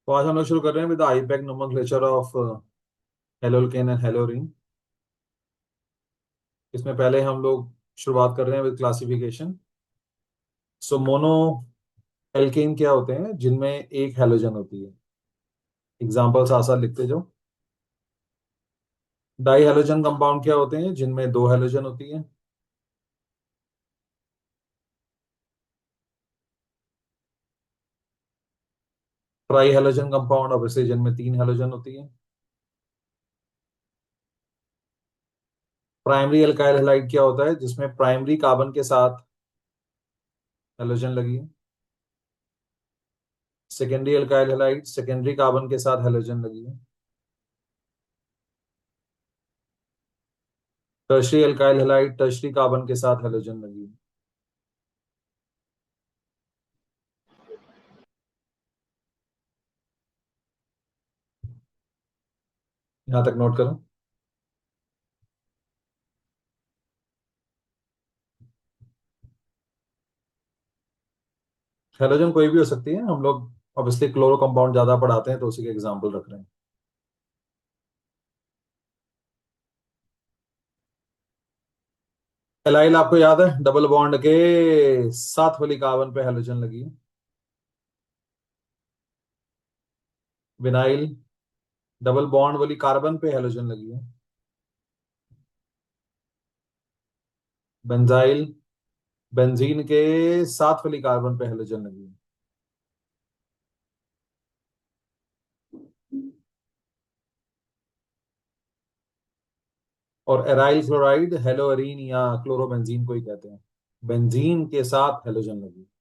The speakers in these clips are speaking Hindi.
तो आज हम लोग शुरू कर रहे हैं with IUPAC nomenclature of haloalkane and haloarene. इसमें पहले हम लोग शुरुआत कर रहे हैं with classification. So mono alkane क्या होते हैं? जिनमें एक हेलोजन होती है। एग्जांपल साथ साथ लिखते जाओ। डाई हेलोजन कंपाउंड क्या होते हैं? जिनमें दो हेलोजन होती है। ट्राई हेलोजन कंपाउंड ऑब्वियसली जिनमें तीन हेलोजन होती है। प्राइमरी एल्काइल हैलाइड क्या होता है? जिसमें प्राइमरी कार्बन के साथ हेलोजन लगी है। Secondary alkyl halide secondary carbon के साथ हेलोजन लगी है। Tertiary alkyl halide tertiary carbon के साथ हेलोजन लगी है। यहां तक नोट करो। हेलोजन कोई भी हो सकती है, हम लोग ऑब्वियसली क्लोरो कंपाउंड ज्यादा पढ़ाते हैं तो उसी के एग्जांपल रख रहे हैं। एलाइल आपको याद है, डबल बॉन्ड के साथ वाली कार्बन पे हेलोजन लगी है। विनाइल डबल बॉन्ड वाली कार्बन पे हेलोजन लगी है। बेंजाइल बेंजीन के साथ वाली कार्बन पे हेलोजन लगी है। और एराइल क्लोराइड हेलोअरीन या क्लोरोबेंजीन को ही कहते हैं। बेंजीन के साथ हेलोजन लगी है।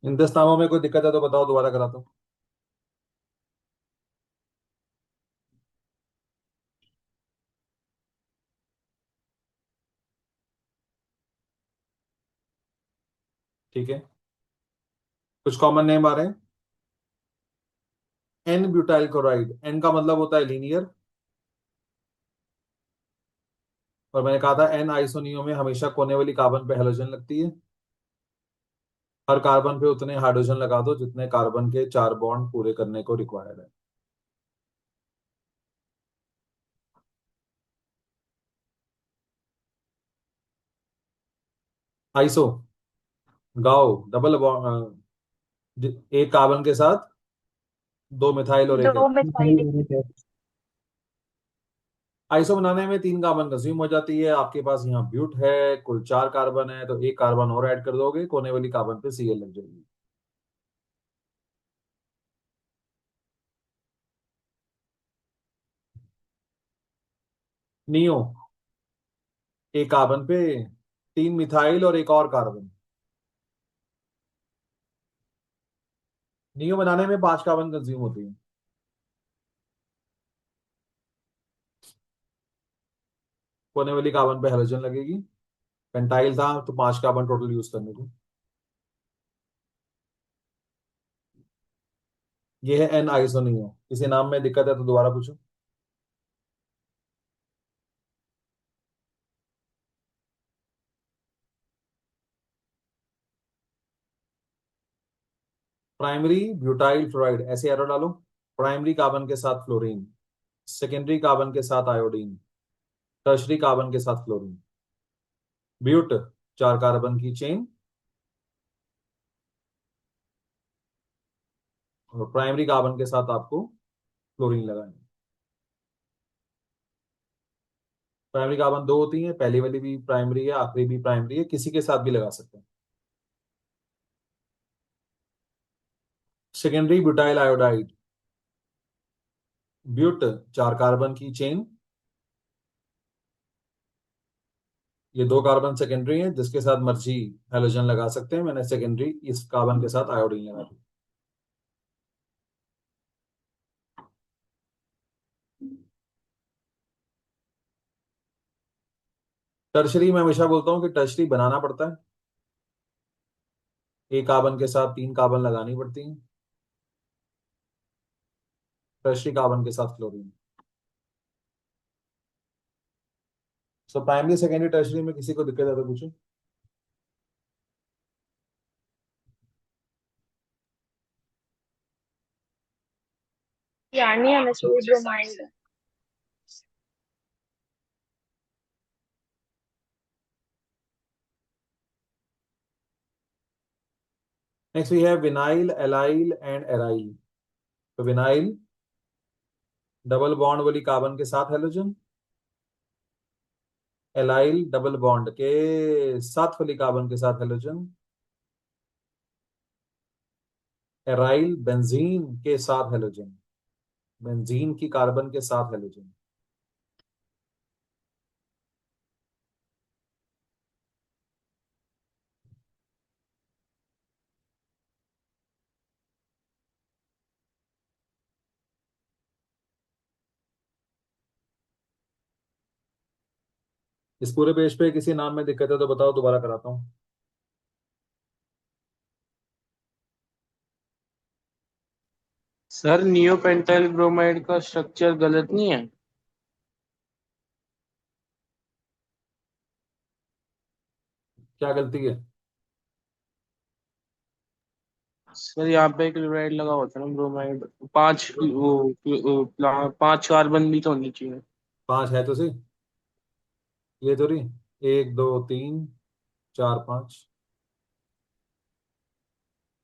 इन 10 नामों में कोई दिक्कत है तो बताओ, दोबारा कराता हूँ। ठीक है, कुछ कॉमन नेम आ रहे हैं। एन ब्यूटाइल क्लोराइड, एन का मतलब होता है लीनियर। और मैंने कहा था एन आइसोनियो में हमेशा कोने वाली कार्बन पे हेलोजन लगती है। हर कार्बन पे उतने हाइड्रोजन लगा दो जितने कार्बन के चार बॉन्ड पूरे करने को रिक्वायर्ड है। आइसो गाओ डबल एक कार्बन के साथ दो मिथाइल और एक दो एथ- मिसाइलें। आइसो बनाने में तीन कार्बन कंज्यूम हो जाती है। आपके पास यहाँ ब्यूट है, कुल चार कार्बन है तो एक कार्बन और ऐड कर दोगे, कोने वाली कार्बन पे सीएल लग जाएगी। नियो एक कार्बन पे तीन मिथाइल और एक और कार्बन। नियो बनाने में पांच कार्बन कंज्यूम होती है। कोने वाली कार्बन पे हेलोजन लगेगी। पेंटाइल था तो पांच कार्बन टोटल यूज करने को। ये है एन आइसोनियो। किसी नाम में दिक्कत है तो दोबारा पूछो। प्राइमरी ब्यूटाइल फ्लोराइड ऐसे एरो डालो। प्राइमरी कार्बन के साथ फ्लोरीन, सेकेंडरी कार्बन के साथ आयोडीन, टर्शरी कार्बन के साथ फ्लोरीन। ब्यूट चार कार्बन की चेन और प्राइमरी कार्बन के साथ आपको फ्लोरीन लगाना है। प्राइमरी कार्बन दो होती है, पहली वाली भी प्राइमरी है, आखिरी भी प्राइमरी है, किसी के साथ भी लगा सकते हैं। सेकेंडरी ब्यूटाइल आयोडाइड, ब्यूट चार कार्बन की चेन। ये दो कार्बन सेकेंडरी है, जिसके साथ मर्जी हेलोजन लगा सकते हैं। मैंने सेकेंडरी इस कार्बन के साथ आयोडीन लगा दी। टर्शरी मैं हमेशा बोलता हूँ कि टर्शरी बनाना पड़ता है। एक कार्बन के साथ 3 कार्बन लगानी पड़ती हैं। टर्शरी कार्बन के साथ chlorine. So primary secondary tertiary में किसी को दिक्कत है तो पूछो। यानी हमें सूट bromide. Next we have vinyl, allyl and aryl. तो विनाइल डबल बॉन्ड वाली कार्बन के साथ हेलोजन, एलाइल डबल बॉन्ड के साथ वाली कार्बन के साथ हेलोजन, एराइल बेंजीन के साथ हेलोजन, बेंजीन की कार्बन के साथ हेलोजन। इस पूरे पेज पे किसी नाम में दिक्कत है तो बताओ, दोबारा कराता हूँ। सर नियोपेंटाइल ब्रोमाइड का स्ट्रक्चर गलत नहीं है? क्या गलती है? सर यहाँ पे क्लोराइड लगा होता है ना, ब्रोमाइड। पांच पांच कार्बन भी तो होनी चाहिए। 5 है तो सही। ये तो रही, 1 2 3 4 5।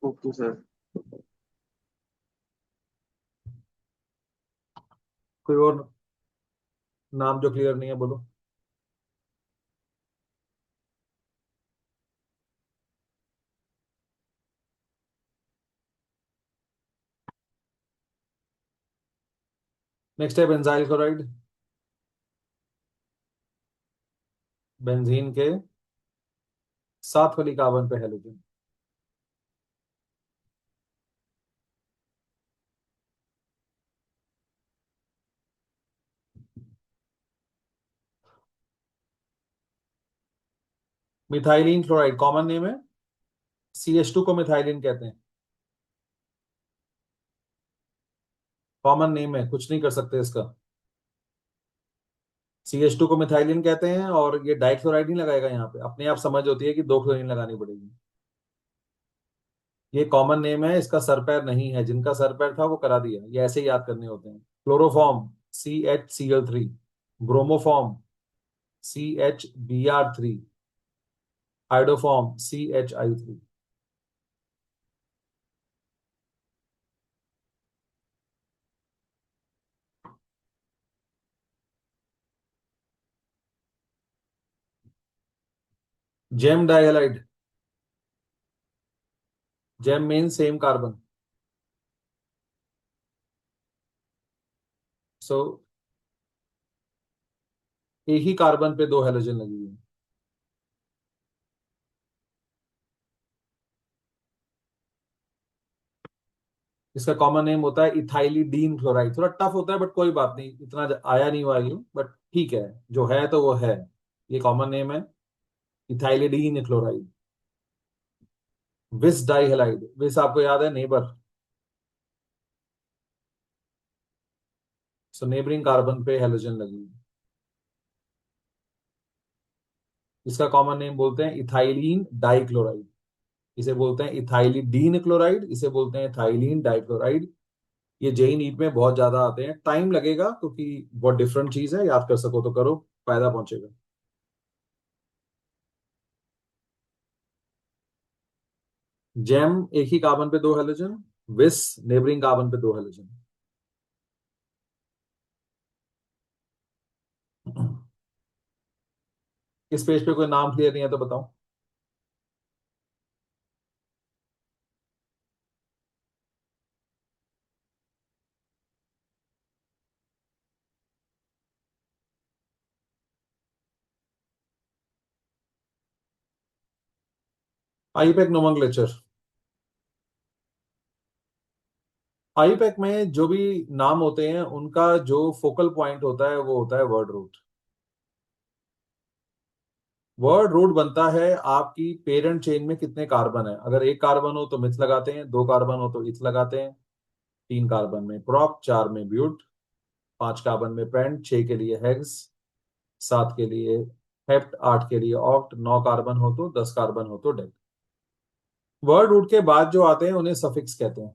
Okay sir. कोई और नाम जो क्लियर नहीं है बोलो। नेक्स्ट है बेंजाइल क्लोराइड, बेंजीन के साथ वाली कार्बन पे halogen. Methylene chloride common name है, CH2 को मिथाइलिन कहते हैं। कॉमन नेम है, कुछ नहीं कर सकते इसका। CH2 को मिथाइलिन कहते हैं, और ये डाइक्लोराइड नहीं लगाएगा यहाँ पे, अपने आप समझ होती है कि 2 क्लोरीन लगानी पड़ेगी। ये कॉमन नेम है, इसका सर पैर नहीं है, जिनका सर पैर था वो करा दिया, ये ऐसे ही याद करने होते हैं। Chloroform CHCl3, bromoform CHBr3, iodoform CHI3। Gem dihalide, gem mean same carbon. So एक ही कार्बन पे 2 हेलोजन लगी हुई है। इसका कॉमन नेम होता है इथाइलिडीन क्लोराइड। थोड़ा टफ होता है बट कोई बात नहीं, इतना आया नहीं हुआ ये, बट ठीक है, जो है तो वो है। ये कॉमन नेम है, इथाइलिडीन क्लोराइड। विस डाइहैलाइड, विस आपको याद है, नेबर। सो नेबरिंग कार्बन पे हेलोजन लगी हुई। इसका कॉमन नेम बोलते हैं इथाइलिन डाइक्लोराइड। इसे बोलते हैं इथाइलिडीन क्लोराइड, इसे बोलते हैं इथाइलिन डाइक्लोराइड। ये जेई नीट में बहुत ज्यादा आते हैं, टाइम लगेगा क्योंकि बहुत डिफरेंट चीज है, याद कर सको तो करो, फायदा पहुंचेगा। जेम एक ही कार्बन पे 2 हेलोजन, विस नेबरिंग कार्बन पे 2 हेलोजन। इस पेज पे कोई नाम क्लियर नहीं है तो बताओ। IUPAC nomenclature. आईपैक में जो भी नाम होते हैं उनका जो फोकल पॉइंट होता है वो होता है वर्ड रूट। वर्ड रूट बनता है आपकी पेरेंट चेन में कितने कार्बन है। अगर एक कार्बन हो तो मिथ लगाते हैं, दो कार्बन हो तो इथ लगाते हैं, तीन कार्बन में प्रॉप, चार में ब्यूट, पांच कार्बन में पेंट, छह के लिए हेक्स, सात के लिए हेप्ट, आठ के लिए ऑक्ट, नौ कार्बन हो तो, 10 कार्बन हो तो डेक। वर्ड रूट के बाद जो आते हैं उन्हें सफिक्स कहते हैं।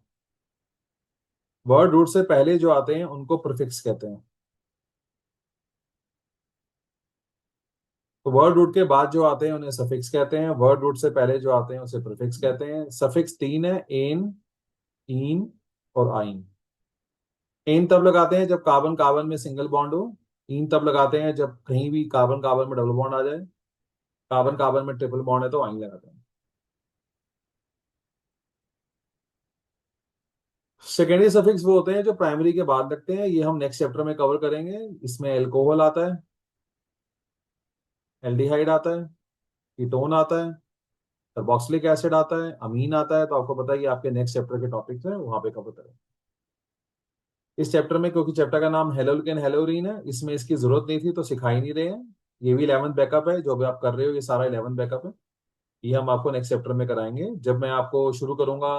वर्ड रूट से पहले जो आते हैं उनको प्रीफिक्स कहते हैं। तो वर्ड रूट के बाद जो आते हैं उन्हें सफिक्स कहते हैं, वर्ड रूट से पहले जो आते हैं उसे प्रीफिक्स कहते हैं। सफिक्स तीन है, एन, इन और आइन। एन तब लगाते हैं जब कार्बन कार्बन में सिंगल बॉन्ड हो। इन तब लगाते हैं जब कहीं भी कार्बन कार्बन में डबल बॉन्ड आ जाए। कार्बन कार्बन में ट्रिपल बॉन्ड है तो आइन लगाते हैं। सेकेंडरी सफिक्स वो होते हैं जो प्राइमरी के बाद लगते हैं, ये हम नेक्स्ट चैप्टर में कवर करेंगे। इसमें एल्कोहल आता है, एल्डिहाइड आता है, कीटोन आता है, कार्बोक्सिलिक एसिड आता है, अमीन आता है। तो आपको पता है कि आपके नेक्स्ट चैप्टर के टॉपिक्स हैं, वहां पे कवर करेंगे। इस चैप्टर में क्योंकि चैप्टर का नाम हेलोल्केन हेलोरीन है, इसमें इसकी जरूरत नहीं थी तो सिखा ही नहीं रहे हैं। ये भी 11th बैकअप है, जो भी आप कर रहे हो ये सारा 11th बैकअप है। ये हम आपको नेक्स्ट चैप्टर में कराएंगे जब मैं आपको शुरू करूंगा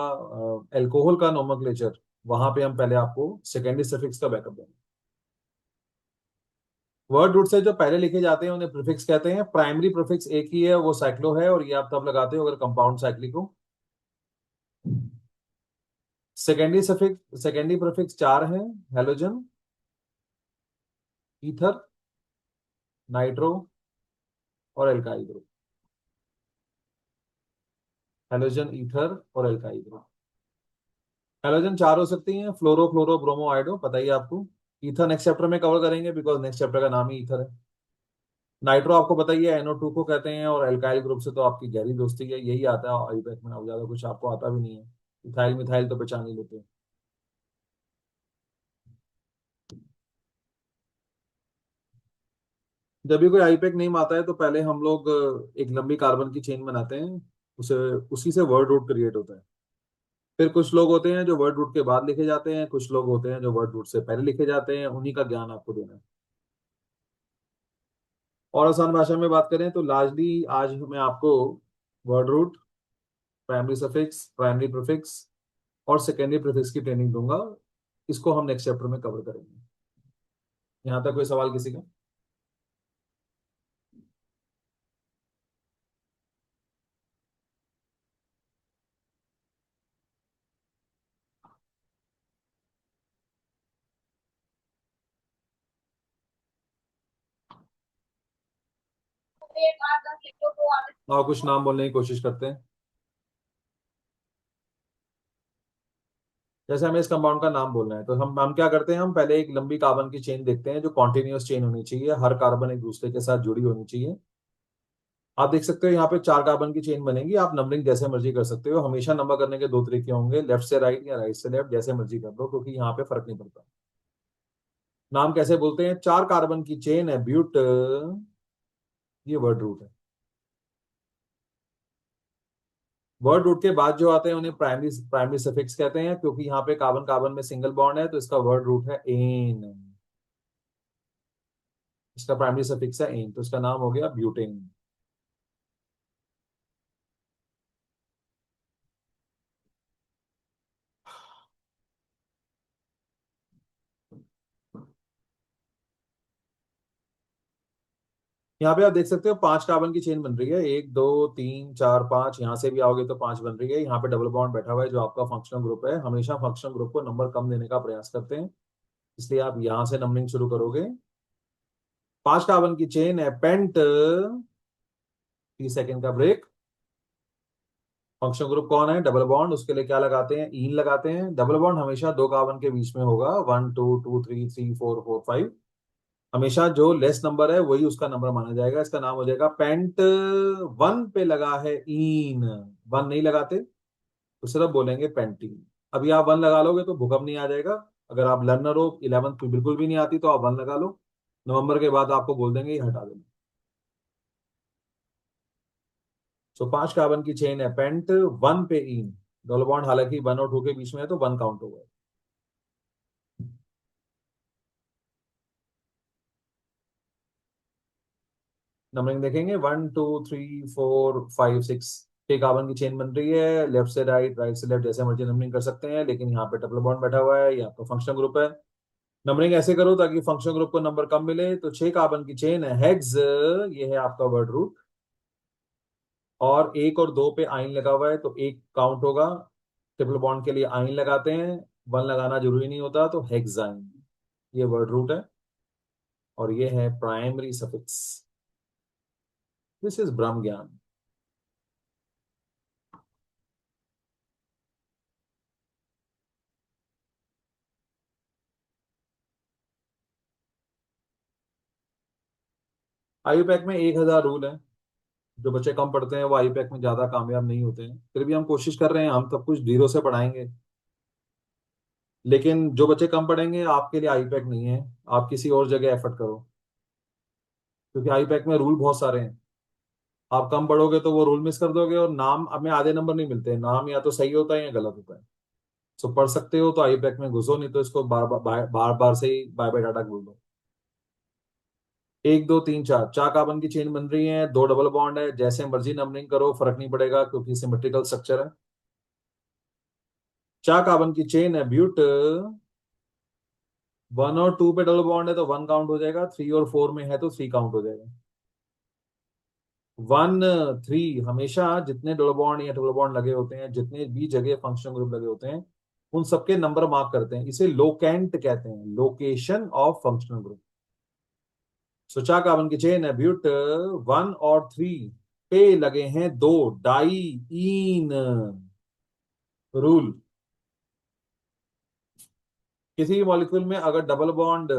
एल्कोहल का नोमेनक्लेचर। वहां पे हम पहले आपको सेकेंडरी सफिक्स का बैकअप देंगे। वर्ड रूट से जो पहले लिखे जाते हैं उन्हें प्रीफिक्स कहते हैं। प्राइमरी प्रीफिक्स एक ही है, वो साइक्लो है, और ये आप तब लगाते हो अगर कंपाउंड साइक्लिक हो। सेकेंडरी प्रीफिक्स चार हैं, हेलोजन, ईथर, नाइट्रो और एल्काइल ग्रुप। हेलोजन, ईथर और एल्काइल ग्रुप। हेलोजन चार हो सकती हैं, फ्लोरो, फ्लोरो, ब्रोमो, आइडो, पता ही है आपको। ईथर नेक्स्ट चैप्टर में कवर करेंगे बिकॉज नेक्स्ट चैप्टर का नाम ही ईथर है। नाइट्रो आपको पता ही है, NO2 को कहते हैं, और एल्काइल ग्रुप से तो आपकी गहरी दोस्ती है, यही आता है आईपैक में। अब ज्यादा कुछ आपको आता भी नहीं है। इथाइल मिथाइल तो पहचान ही लेते हैं। जब भी कोई आईपैक नेम आता है तो पहले हम लोग एक लंबी कार्बन की चेन बनाते हैं, उसे, उसी से वर्ड रूट क्रिएट होता है। फिर कुछ लोग होते हैं जो वर्ड रूट के बाद लिखे जाते हैं, कुछ लोग होते हैं जो वर्ड रूट से पहले लिखे जाते हैं, उन्हीं का ज्ञान आपको देना है। और आसान भाषा में बात करें तो लार्जली आज मैं आपको word root, primary suffix, primary prefix और सेकेंडरी प्रीफिक्स की ट्रेनिंग दूंगा। इसको हम नेक्स्ट चैप्टर में कवर करेंगे। यहाँ तक कोई सवाल किसी का? और कुछ नाम बोलने की कोशिश करते हैं। जैसे हमें इस कंपाउंड का नाम बोलना है तो हम क्या करते हैं, हम पहले एक लंबी कार्बन की चेन देखते हैं जो कॉन्टिन्यूअस चेन होनी चाहिए, हर कार्बन एक दूसरे के साथ जुड़ी होनी चाहिए। आप देख सकते हो यहाँ पे चार कार्बन की चेन बनेगी। आप नंबरिंग जैसे मर्जी कर सकते हो, हमेशा नंबर करने के दो तरीके होंगे, लेफ्ट से राइट या राइट से लेफ्ट, जैसे मर्जी कर लो, क्योंकि यहाँ पे फर्क नहीं पड़ता। नाम कैसे बोलते हैं? चार कार्बन की चेन है, ब्यूट, ये वर्ड रूट है। वर्ड रूट के बाद जो आते हैं उन्हें प्राइमरी प्राइमरी सफिक्स कहते हैं, क्योंकि यहाँ पे कार्बन कार्बन में सिंगल बॉन्ड है तो इसका वर्ड रूट है एन। इसका प्राइमरी सफिक्स है एन, तो इसका नाम हो गया ब्यूटेन। यहाँ पे आप देख सकते हो पांच कार्बन की चेन बन रही है, एक, दो, तीन, चार, पांच। यहाँ से भी आओगे तो पांच बन रही है। यहाँ पे डबल बॉन्ड बैठा हुआ है जो आपका फंक्शनल ग्रुप है। हमेशा फंक्शनल ग्रुप को नंबर कम देने का प्रयास करते हैं, इसलिए आप यहाँ से नंबरिंग शुरू करोगे। पांच कार्बन की चेन है, पेंट, 30 सेकेंड का ब्रेक। फंक्शनल ग्रुप कौन है? डबल बॉन्ड, उसके लिए क्या लगाते हैं? ईन लगाते हैं। डबल बॉन्ड हमेशा दो कार्बन के बीच में होगा, 1 2 2 3 3 4 4 5। हमेशा जो लेस नंबर है वही उसका नंबर माना जाएगा। इसका नाम हो जाएगा पेंट। वन पे लगा है ईन, वन नहीं लगाते तो सिर्फ बोलेंगे पेंटीन। अभी आप वन लगा लोगे तो भूकंप नहीं आ जाएगा। अगर आप लर्नर हो, 11th बिल्कुल भी नहीं आती तो आप वन लगा लो। नवंबर के बाद आपको बोल देंगे ये हटा देना। सो पांच कार्बन की चेन है, पेंट, वन पे इन। डबल बॉन्ड हालांकि 1 और 2 के बीच में है तो वन काउंट होगा। नंबरिंग देखेंगे, 1 2 3 4 5 6, 6 कार्बन की चेन बन रही है, लेफ्ट से राइट, राइट से लेफ्ट, जैसे मर्जी नंबरिंग कर सकते हैं, लेकिन यहाँ पे ट्रिपल बॉन्ड बैठा हुआ है, ये आपका फंक्शनल ग्रुप है। नंबरिंग ऐसे करो ताकि फंक्शनल ग्रुप को नंबर कम मिले। तो 6 कार्बन की चेन है, हेक्स, ये है आपका वर्ड रूट, और 1 और 2 पे आइन लगा हुआ है तो एक काउंट होगा। ट्रिपल बॉन्ड के लिए आइन लगाते हैं, 1 लगाना जरूरी नहीं होता, तो हेक्साइन, ये वर्ड रूट है, और ये है प्राइमरी सफिक्स। दिस इज ब्रह्म ज्ञान। आईयूपैक में 1,000 रूल है। जो बच्चे कम पढ़ते हैं वो आईयूपैक में ज्यादा कामयाब नहीं होते हैं, फिर भी हम कोशिश कर रहे हैं, हम सब कुछ जीरो से पढ़ाएंगे। लेकिन जो बच्चे कम पढ़ेंगे आपके लिए आईयूपैक नहीं है, आप किसी और जगह एफर्ट करो, क्योंकि आईयूपैक में रूल बहुत सारे हैं। आप कम पढ़ोगे तो वो रूल मिस कर दोगे, और नाम अब में आधे नंबर नहीं मिलते हैं, नाम या तो सही होता है या गलत होता है। सो पढ़ सकते हो तो आईयूपैक में घुसो, नहीं तो इसको बार बार बार बार से ही बाय बाय डाटा बोल दो। 1 2 3 4, 4 कार्बन की चेन बन रही है, 2 डबल बॉन्ड है, जैसे मर्जी नंबरिंग करो फर्क नहीं पड़ेगा, क्योंकि सिमेट्रिकल स्ट्रक्चर है। 4 कार्बन की चेन है, ब्यूट, 1 और 2 पे डबल बॉन्ड है तो 1 काउंट हो जाएगा, 3 और 4 में है तो 3 काउंट हो जाएगा। 1 3, हमेशा जितने डबल बॉन्ड या ट्रिपल बॉन्ड लगे होते हैं, जितने भी जगह फंक्शनल ग्रुप लगे होते हैं, उन सबके नंबर मार्क करते हैं, इसे लोकेंट कहते हैं, location of functional group. So 4 carbon की चेन है, ब्यूट, 1 और 3 पे लगे हैं 2 डाई इन रूल। किसी भी मॉलिक्यूल में अगर डबल बॉन्ड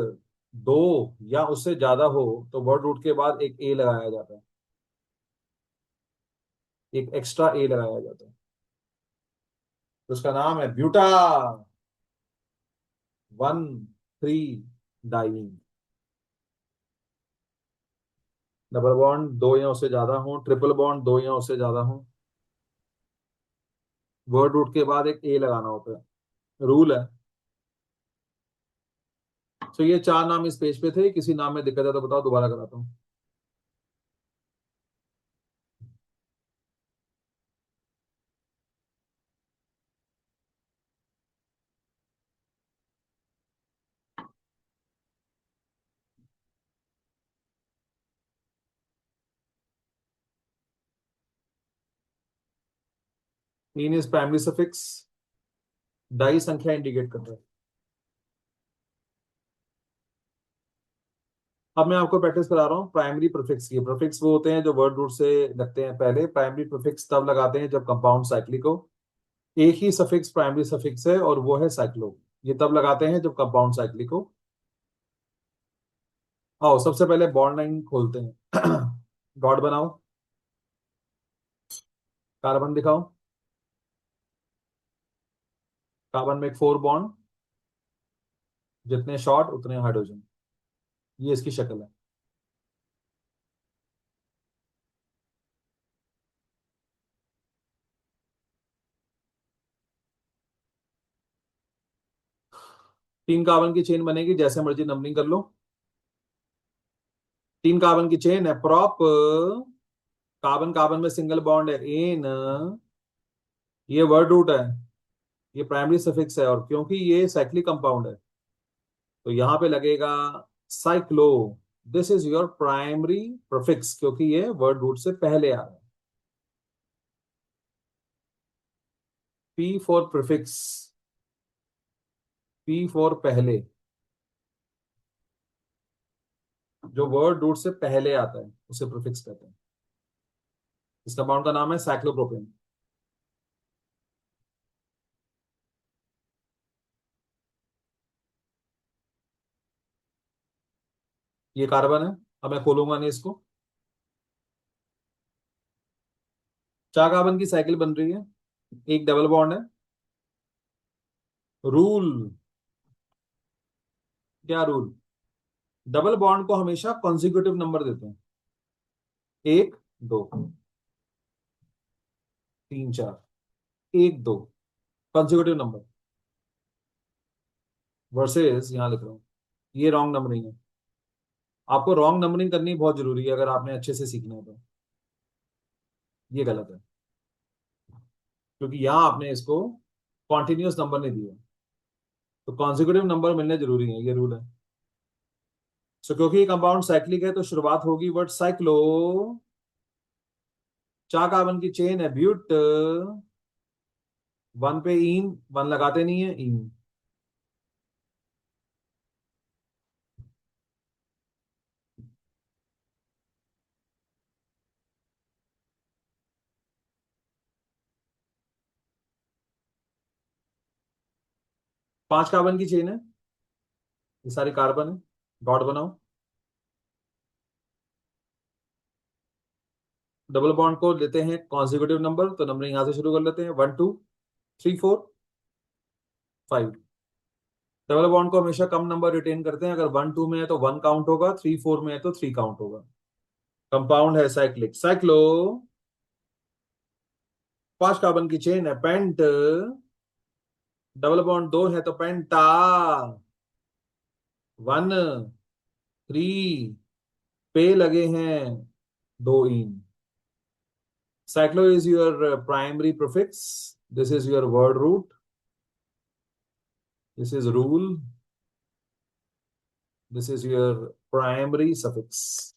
2 या उससे ज्यादा हो तो वर्ड रूट के बाद एक ए लगाया जाता है, एक एक्स्ट्रा ए लगाया जाता है, तो उसका नाम है ब्यूटा 1 3 डाइईन। डबल बॉन्ड 2 या उससे ज्यादा हो, ट्रिपल बॉन्ड 2 या उससे ज्यादा हो, वर्ड रूट के बाद एक ए लगाना होता है, रूल है। तो ये 4 नाम इस पेज पे थे, किसी नाम में दिक्कत है तो बताओ, दोबारा कराता हूँ। इन इज प्राइमरी सफिक्स, डाई संख्या इंडिकेट कर रहा है। अब मैं आपको प्रैक्टिस करा रहा हूँ प्राइमरी प्रीफिक्स की। प्रीफिक्स वो होते हैं जो वर्ड रूट से लगते हैं पहले। प्राइमरी प्रीफिक्स तब लगाते हैं जब कंपाउंड साइक्लिक हो। एक ही सफिक्स प्राइमरी सफिक्स है और वो है साइक्लो। ये तब लगाते हैं जब कंपाउंड साइक्लिक हो। आओ सबसे पहले बॉन्ड लाइन खोलते हैं। डॉट बनाओ, कार्बन दिखाओ, कार्बन में एक 4 बॉन्ड, जितने शॉर्ट उतने हाइड्रोजन, ये इसकी शक्ल है। 3 कार्बन की चेन बनेगी, जैसे मर्जी नंबरिंग कर लो। 3 कार्बन की चेन है, प्रॉप, कार्बन कार्बन में सिंगल बॉन्ड है, एन, ये वर्ड रूट है, ये प्राइमरी सफिक्स है, और क्योंकि ये साइक्लिक कंपाउंड है तो यहां पे लगेगा cyclo. This is your primary prefix, क्योंकि ये वर्ड रूट से पहले आ रहा है। P for prefix, P for पहले, जो वर्ड रूट से पहले आता है उसे प्रीफिक्स कहते हैं। इस कंपाउंड का नाम है साइक्लोप्रोपेन। ये कार्बन है, अब मैं खोलूंगा नहीं इसको। 4 कार्बन की साइकिल बन रही है, एक डबल बॉन्ड है। रूल, क्या रूल? डबल बॉन्ड को हमेशा कॉन्जिक्यूटिव नंबर देते हैं, 1 2 3 4, 1 2 कॉन्जिक्यूटिव नंबर, वर्सेस यहां लिख रहा हूं, ये रॉन्ग नंबरिंग है। आपको रॉन्ग नंबरिंग करनी बहुत जरूरी है अगर आपने अच्छे से सीखना है तो। ये गलत है, क्योंकि यहां आपने इसको कॉन्टिन्यूअस नंबर नहीं दिया, तो कॉन्जिक्यूटिव नंबर मिलने जरूरी है, ये रूल है। सो क्योंकि ये कंपाउंड साइक्लिक है तो शुरुआत होगी वर्ड साइक्लो, चार कार्बन की चेन है ब्यूट, वन पे इन, वन लगाते नहीं है, इन। पांच कार्बन की चेन है, ये सारे कार्बन है, डॉट बनाओ। डबल बॉन्ड को लेते हैं कॉन्जिक्यूटिव नंबर, तो नंबर यहां से शुरू कर लेते हैं, 1 2 3 4 5। डबल बॉन्ड को हमेशा कम नंबर रिटेन करते हैं, अगर 1 2 में है तो 1 काउंट होगा, 3 4 में है तो 3 काउंट होगा। कंपाउंड है साइक्लिक, साइक्लो, पांच कार्बन की चेन है पेंट, डबल बॉन्ड दो है तो पेंटा, 1 3, पे लगे हैं दो इन। Cyclo is your primary prefix, this is your word root, this is rule, this is your primary suffix.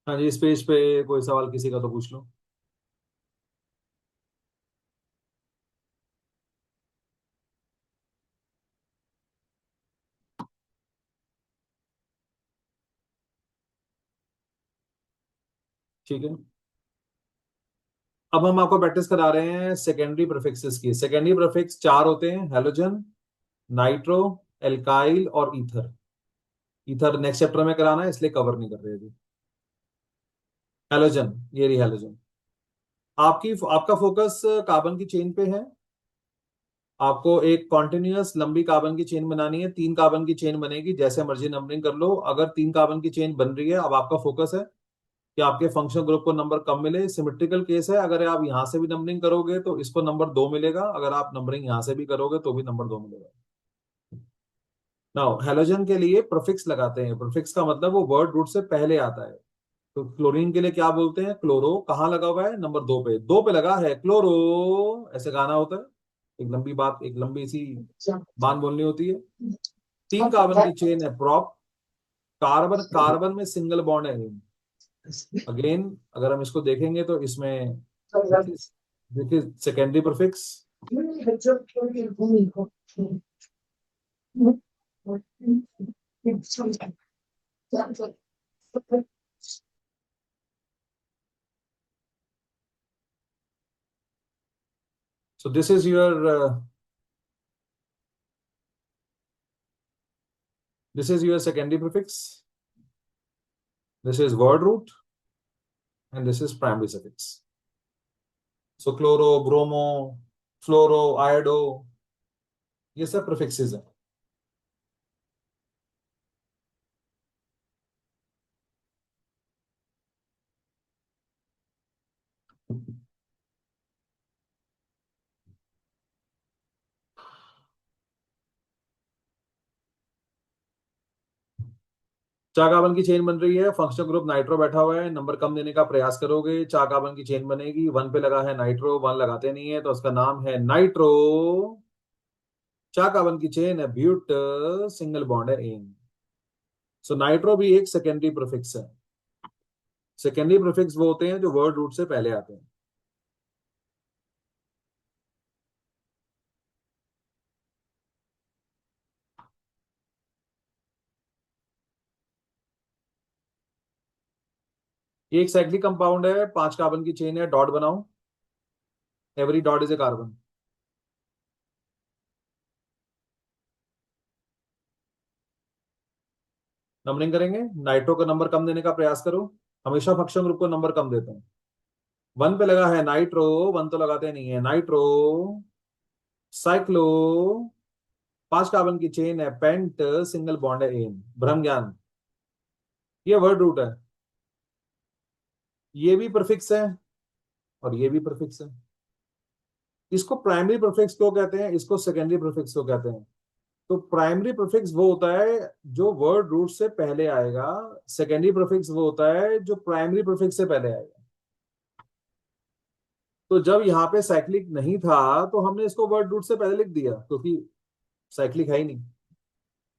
हाँ जी, इस पेज पे कोई सवाल किसी का तो पूछ लो। ठीक है, अब हम आपको प्रैक्टिस करा रहे हैं सेकेंडरी प्रीफिक्सेस की। सेकेंडरी प्रीफिक्स चार होते हैं, हेलोजन, नाइट्रो, एल्काइल और ईथर। ईथर नेक्स्ट चैप्टर में कराना है, इसलिए कवर नहीं कर रहे अभी। हेलोजन, ये रही हेलोजन। आपका फोकस कार्बन की चेन पे है। आपको एक कॉन्टिन्यूअस लंबी कार्बन की चेन बनानी है, 3 कार्बन की चेन बनेगी, जैसे मर्जी नंबरिंग कर लो। अगर 3 कार्बन की चेन बन रही है, अब आपका फोकस है कि आपके फंक्शनल ग्रुप को नंबर कम मिले। सिमेट्रिकल केस है, अगर आप यहां से भी नंबरिंग करोगे तो इसको नंबर 2 मिलेगा, अगर आप नंबरिंग यहां से भी करोगे तो भी नंबर 2 मिलेगा। नाउ हेलोजन के लिए प्रीफिक्स लगाते हैं, प्रीफिक्स का मतलब वो वर्ड रूट से पहले आता है। तो क्लोरीन के लिए क्या बोलते हैं, क्लोरो। कहाँ लगा हुआ है, नंबर 2 पे, 2 पे लगा है क्लोरो, ऐसे गाना होता है। एक लंबी बात, एक लंबी सी बात बोलनी होती है। 3 कार्बन की चेन है प्रॉप, कार्बन कार्बन में सिंगल बॉन्ड है। अगेन अगर हम इसको देखेंगे तो इसमें देखिए secondary prefix. So this is your secondary prefix. This is word root, and this is primary suffix. So chloro, bromo, fluoro, iodo, ये सब prefixes हैं। चार कार्बन की चेन बन रही है, फंक्शनल ग्रुप नाइट्रो बैठा हुआ है, नंबर कम देने का प्रयास करोगे, चार कार्बन की चेन बनेगी, 1 पे लगा है नाइट्रो, 1 लगाते नहीं है तो उसका नाम है नाइट्रो। चार कार्बन की चेन है ब्यूट, सिंगल बॉन्ड है इन। सो नाइट्रो भी एक सेकेंडरी प्रीफिक्स है। सेकेंडरी प्रीफिक्स वो होते हैं जो वर्ड रूट से पहले आते हैं। ये एक साइक्लिक कंपाउंड है, 5 कार्बन की चेन है, डॉट बनाओ, every dot is a carbon. Numbering करेंगे, नाइट्रो का नंबर कम देने का प्रयास करो, हमेशा फंक्शनल ग्रुप को नंबर कम देते हैं। वन पे लगा है नाइट्रो, वन तो लगाते नहीं है, नाइट्रो, साइक्लो, 5 कार्बन की चेन है, पेंट, सिंगल बॉन्ड है, एन, भ्रम ज्ञान, ये वर्ड रूट है। ये भी प्रीफिक्स है और ये भी प्रीफिक्स है। इसको प्राइमरी प्रीफिक्स क्यों कहते हैं, इसको सेकेंडरी प्रीफिक्स क्यों कहते हैं? तो प्राइमरी प्रीफिक्स वो होता है जो वर्ड रूट से पहले आएगा, सेकेंडरी प्रीफिक्स वो होता है जो प्राइमरी प्रीफिक्स से पहले आएगा। तो जब यहाँ पे साइक्लिक नहीं था तो हमने इसको वर्ड रूट से पहले लिख दिया क्योंकि साइक्लिक है ही नहीं।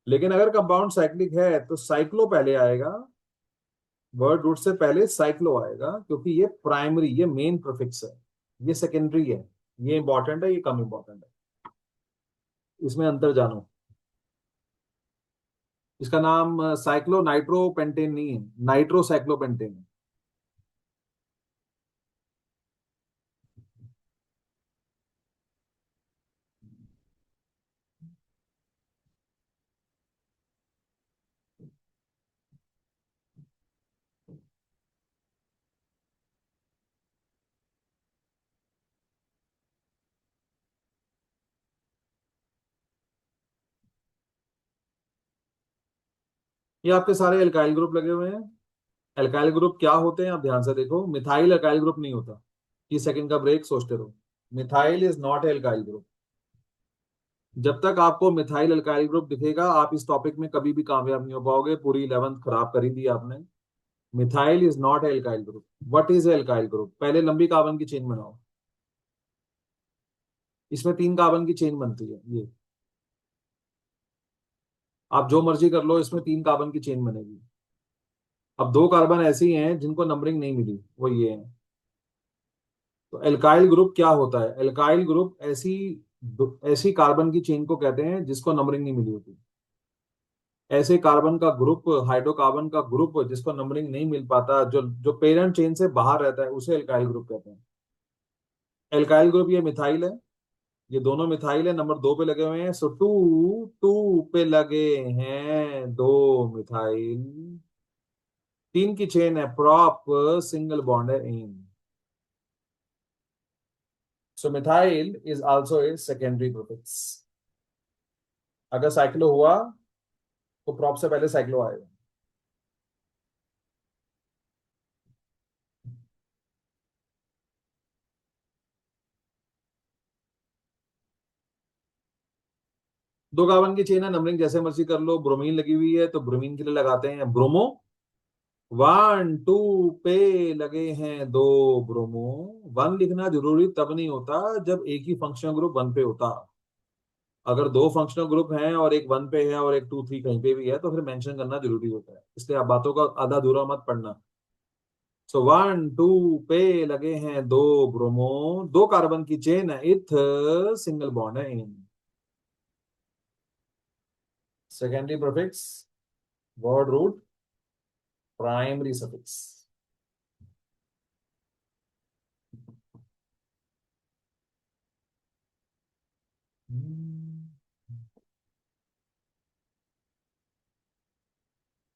लेकिन अगर कंपाउंड साइक्लिक है तो साइक्लो पहले आएगा, वर्ड रूट से पहले साइक्लो आएगा, क्योंकि ये प्राइमरी, ये मेन प्रीफिक्स है, ये सेकेंडरी है। ये इंपॉर्टेंट है, ये कम इंपॉर्टेंट है, इसमें अंतर जानो। इसका नाम साइक्लो नाइट्रोपेंटेन नहीं है, नाइट्रो साइक्लोपेंटेन है। ये आपके सारे एल्काइल ग्रुप लगे हुए हैं। एल्काइल ग्रुप क्या होते हैं आप ध्यान से देखो, मिथाइल एल्काइल ग्रुप नहीं होता। 30 सेकंड का ब्रेक, सोचते रहो। Methyl is not alkyl group. जब तक आपको मिथाइल एल्काइल ग्रुप दिखेगा आप इस टॉपिक में कभी भी कामयाब नहीं हो पाओगे, पूरी 11th खराब कर ही दी आपने। Methyl is not alkyl group. What is alkyl group? पहले लंबी कार्बन की चेन बनाओ, इसमें 3 कार्बन की चेन बनती है ये। आप जो मर्जी कर लो, इसमें 3 कार्बन की चेन बनेगी। अब 2 कार्बन ऐसी हैं जिनको नंबरिंग नहीं मिली, वो ये है। तो एल्काइल ग्रुप क्या होता है? एल्काइल ग्रुप ऐसी ऐसी कार्बन की चेन को कहते हैं जिसको नंबरिंग नहीं मिली होती। ऐसे कार्बन का ग्रुप, हाइड्रोकार्बन का ग्रुप जिसको नंबरिंग नहीं मिल पाता, जो जो पेरेंट चेन से बाहर रहता है, उसे एल्काइल ग्रुप कहते हैं। एल्काइल ग्रुप ये मिथाइल है, ये दोनों मिथाइल है, नंबर 2 पे लगे हुए हैं। सो टू, टू पे लगे हैं 2 मिथाइल, 3 की चेन है, प्रॉप, सिंगल बॉन्ड है, इन। So methyl is also a secondary prefix. अगर साइक्लो हुआ तो प्रॉप से पहले साइक्लो आएगा। 2 कार्बन की चेन है, नंबरिंग जैसे मर्जी कर लो। ब्रोमीन लगी हुई है तो ब्रोमीन के लिए लगाते हैं ब्रोमो, 1 2 पे लगे हैं 2 ब्रोमो। 1 लिखना जरूरी तब नहीं होता जब एक ही फंक्शनल ग्रुप 1 पे होता। अगर 2 फंक्शनल ग्रुप हैं और एक 1 पे है और एक 2 3 कहीं पे भी है तो फिर मेंशन करना जरूरी होता है, इसलिए आप बातों का आधा अधूरा मत पढ़ना। सो 1 2 पे लगे हैं 2 ब्रोमो, 2 कार्बन की चेन है, इथ, सिंगल बॉन्ड है, इन। Secondary prefix, word root, primary suffix.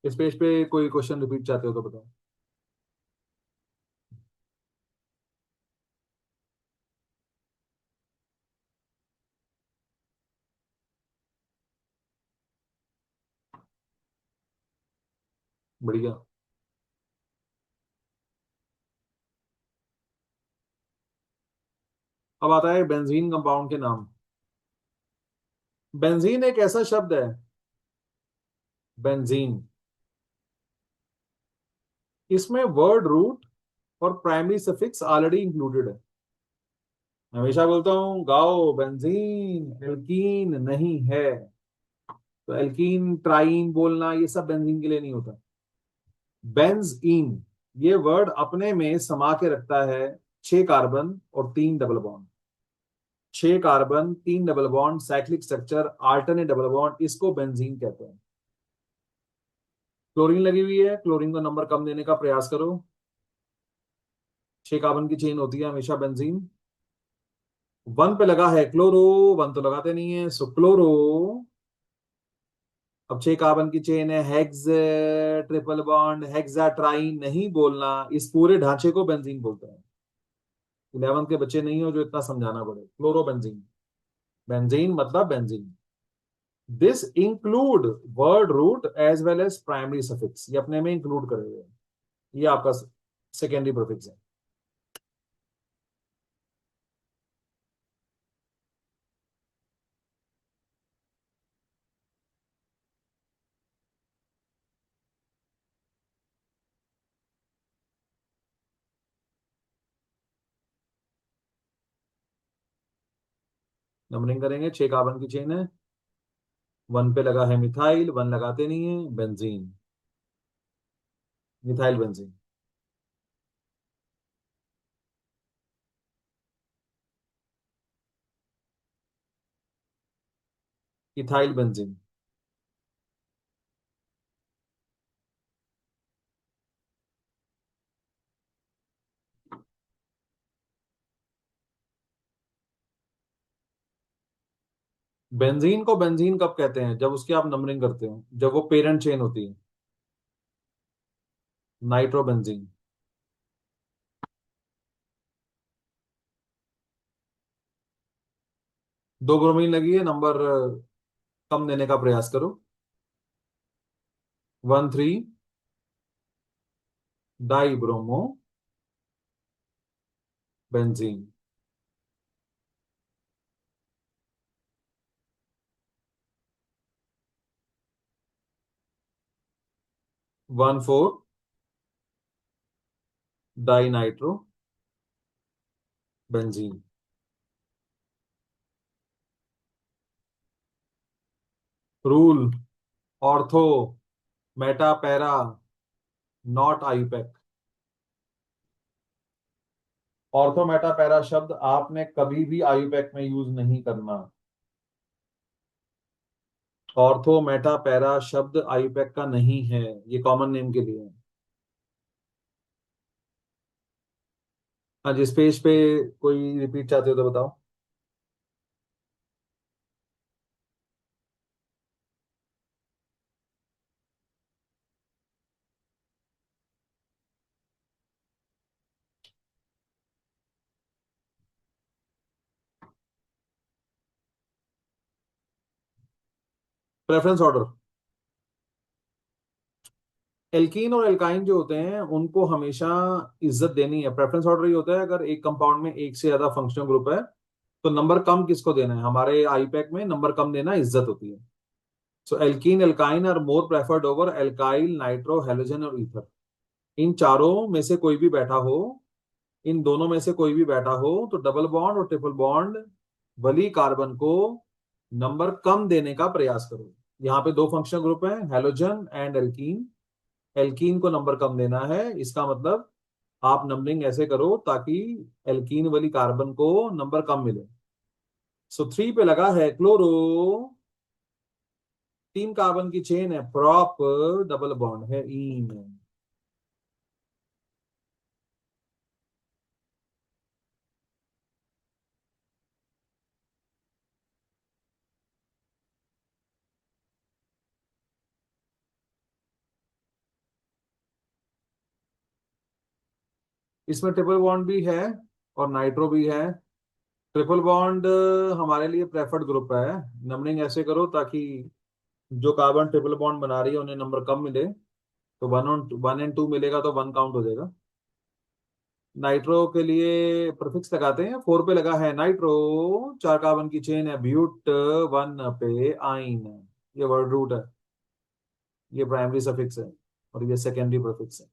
इस पेज पे कोई क्वेश्चन रिपीट चाहते हो तो बताओ। बढ़िया। अब आता है बेंजीन कंपाउंड के नाम। बेंजीन एक ऐसा शब्द है, बेंजीन, इसमें वर्ड रूट और प्राइमरी सफिक्स ऑलरेडी इंक्लूडेड है। हमेशा बोलता हूं गाओ, बेंजीन एल्कीन नहीं है। तो एल्कीन ट्राइन बोलना ये सब बेंजीन के लिए नहीं होता। बेंजीन ये वर्ड अपने में समा के रखता है 6 कार्बन और 3 double bond. 6 carbon, 3 double bond, cyclic structure, alternate double bond, इसको बेंजीन कहते हैं। क्लोरीन लगी हुई है, क्लोरीन को नंबर कम देने का प्रयास करो। 6 कार्बन की चेन होती है हमेशा बेंजीन। 1 पे लगा है क्लोरो, 1 तो लगाते नहीं है, सो क्लोरो। अब 6 कार्बन की चेन है, हेक्स, ट्रिपल बॉन्ड, हेक्सा ट्राइन नहीं बोलना, इस पूरे ढांचे को बेंजीन बोलते हैं। 11th के बच्चे नहीं हो जो इतना समझाना पड़े। क्लोरोबेंजीन, बेंजीन मतलब benzene. This include word root as well as primary suffix, ये अपने में इंक्लूड करे हुए हैं। ये आपका सेकेंडरी प्रीफिक्स है। नंबरिंग करेंगे, 6 कार्बन की चेन है। 1 पे लगा है मिथाइल, 1 लगाते नहीं है, benzene, methyl benzene. Ethyl benzene. Benzene को बेंजीन कब कहते हैं? जब उसकी आप नंबरिंग करते हो, जब वो पेरेंट चेन होती है। नाइट्रोबेंजीन। 2 ब्रोमीन लगी है, नंबर कम देने का प्रयास करो। 1 3 di bromo benzene. 1 4 di nitro benzene. Rule, ortho meta para, not IUPAC. Ortho meta para शब्द आपने कभी भी आईयूपैक में यूज नहीं करना। ऑर्थो मेटा पैरा शब्द आईयूपैक का नहीं है, ये कॉमन नेम के लिए है। हाँ, जिस पेज पे कोई रिपीट चाहते हो तो बताओ। Preference order. एल्कीन और एल्काइन जो होते हैं उनको हमेशा इज्जत देनी है। प्रेफरेंस ऑर्डर ये होता है, अगर एक कंपाउंड में एक से ज्यादा फंक्शनल ग्रुप है तो नंबर कम किसको देना है? हमारे आईपैक में नंबर कम देना इज्जत होती है। So alkene alkyne are more preferred over alkyl, nitro, halogen और ईथर। इन चारों में से कोई भी बैठा हो, इन दोनों में से कोई भी बैठा हो तो डबल बॉन्ड और ट्रिपल बॉन्ड वाली कार्बन को नंबर कम देने का प्रयास करो। यहाँ पे 2 फंक्शनल ग्रुप हैं, हेलोजन एंड एल्कीन। एल्कीन को नंबर कम देना है, इसका मतलब आप नंबरिंग ऐसे करो ताकि एल्कीन वाली कार्बन को नंबर कम मिले। सो 3 पे लगा है क्लोरो, 3 कार्बन की चेन है, प्रॉप डबल बॉन्ड है ईन। इसमें ट्रिपल बॉन्ड भी है और नाइट्रो भी है। ट्रिपल बॉन्ड हमारे लिए प्रेफर्ड ग्रुप है। नंबरिंग ऐसे करो ताकि जो कार्बन ट्रिपल बॉन्ड बना रही है उन्हें नंबर कम मिले। तो 1 1 एंड 2 मिलेगा तो 1 काउंट हो जाएगा। नाइट्रो के लिए प्रीफिक्स लगाते हैं, 4 पे लगा है नाइट्रो, 4 कार्बन की चेन है, ब्यूट, 1 पे आइन। ये वर्ड रूट है, ये प्राइमरी सफिक्स है और ये सेकेंडरी प्रीफिक्स है।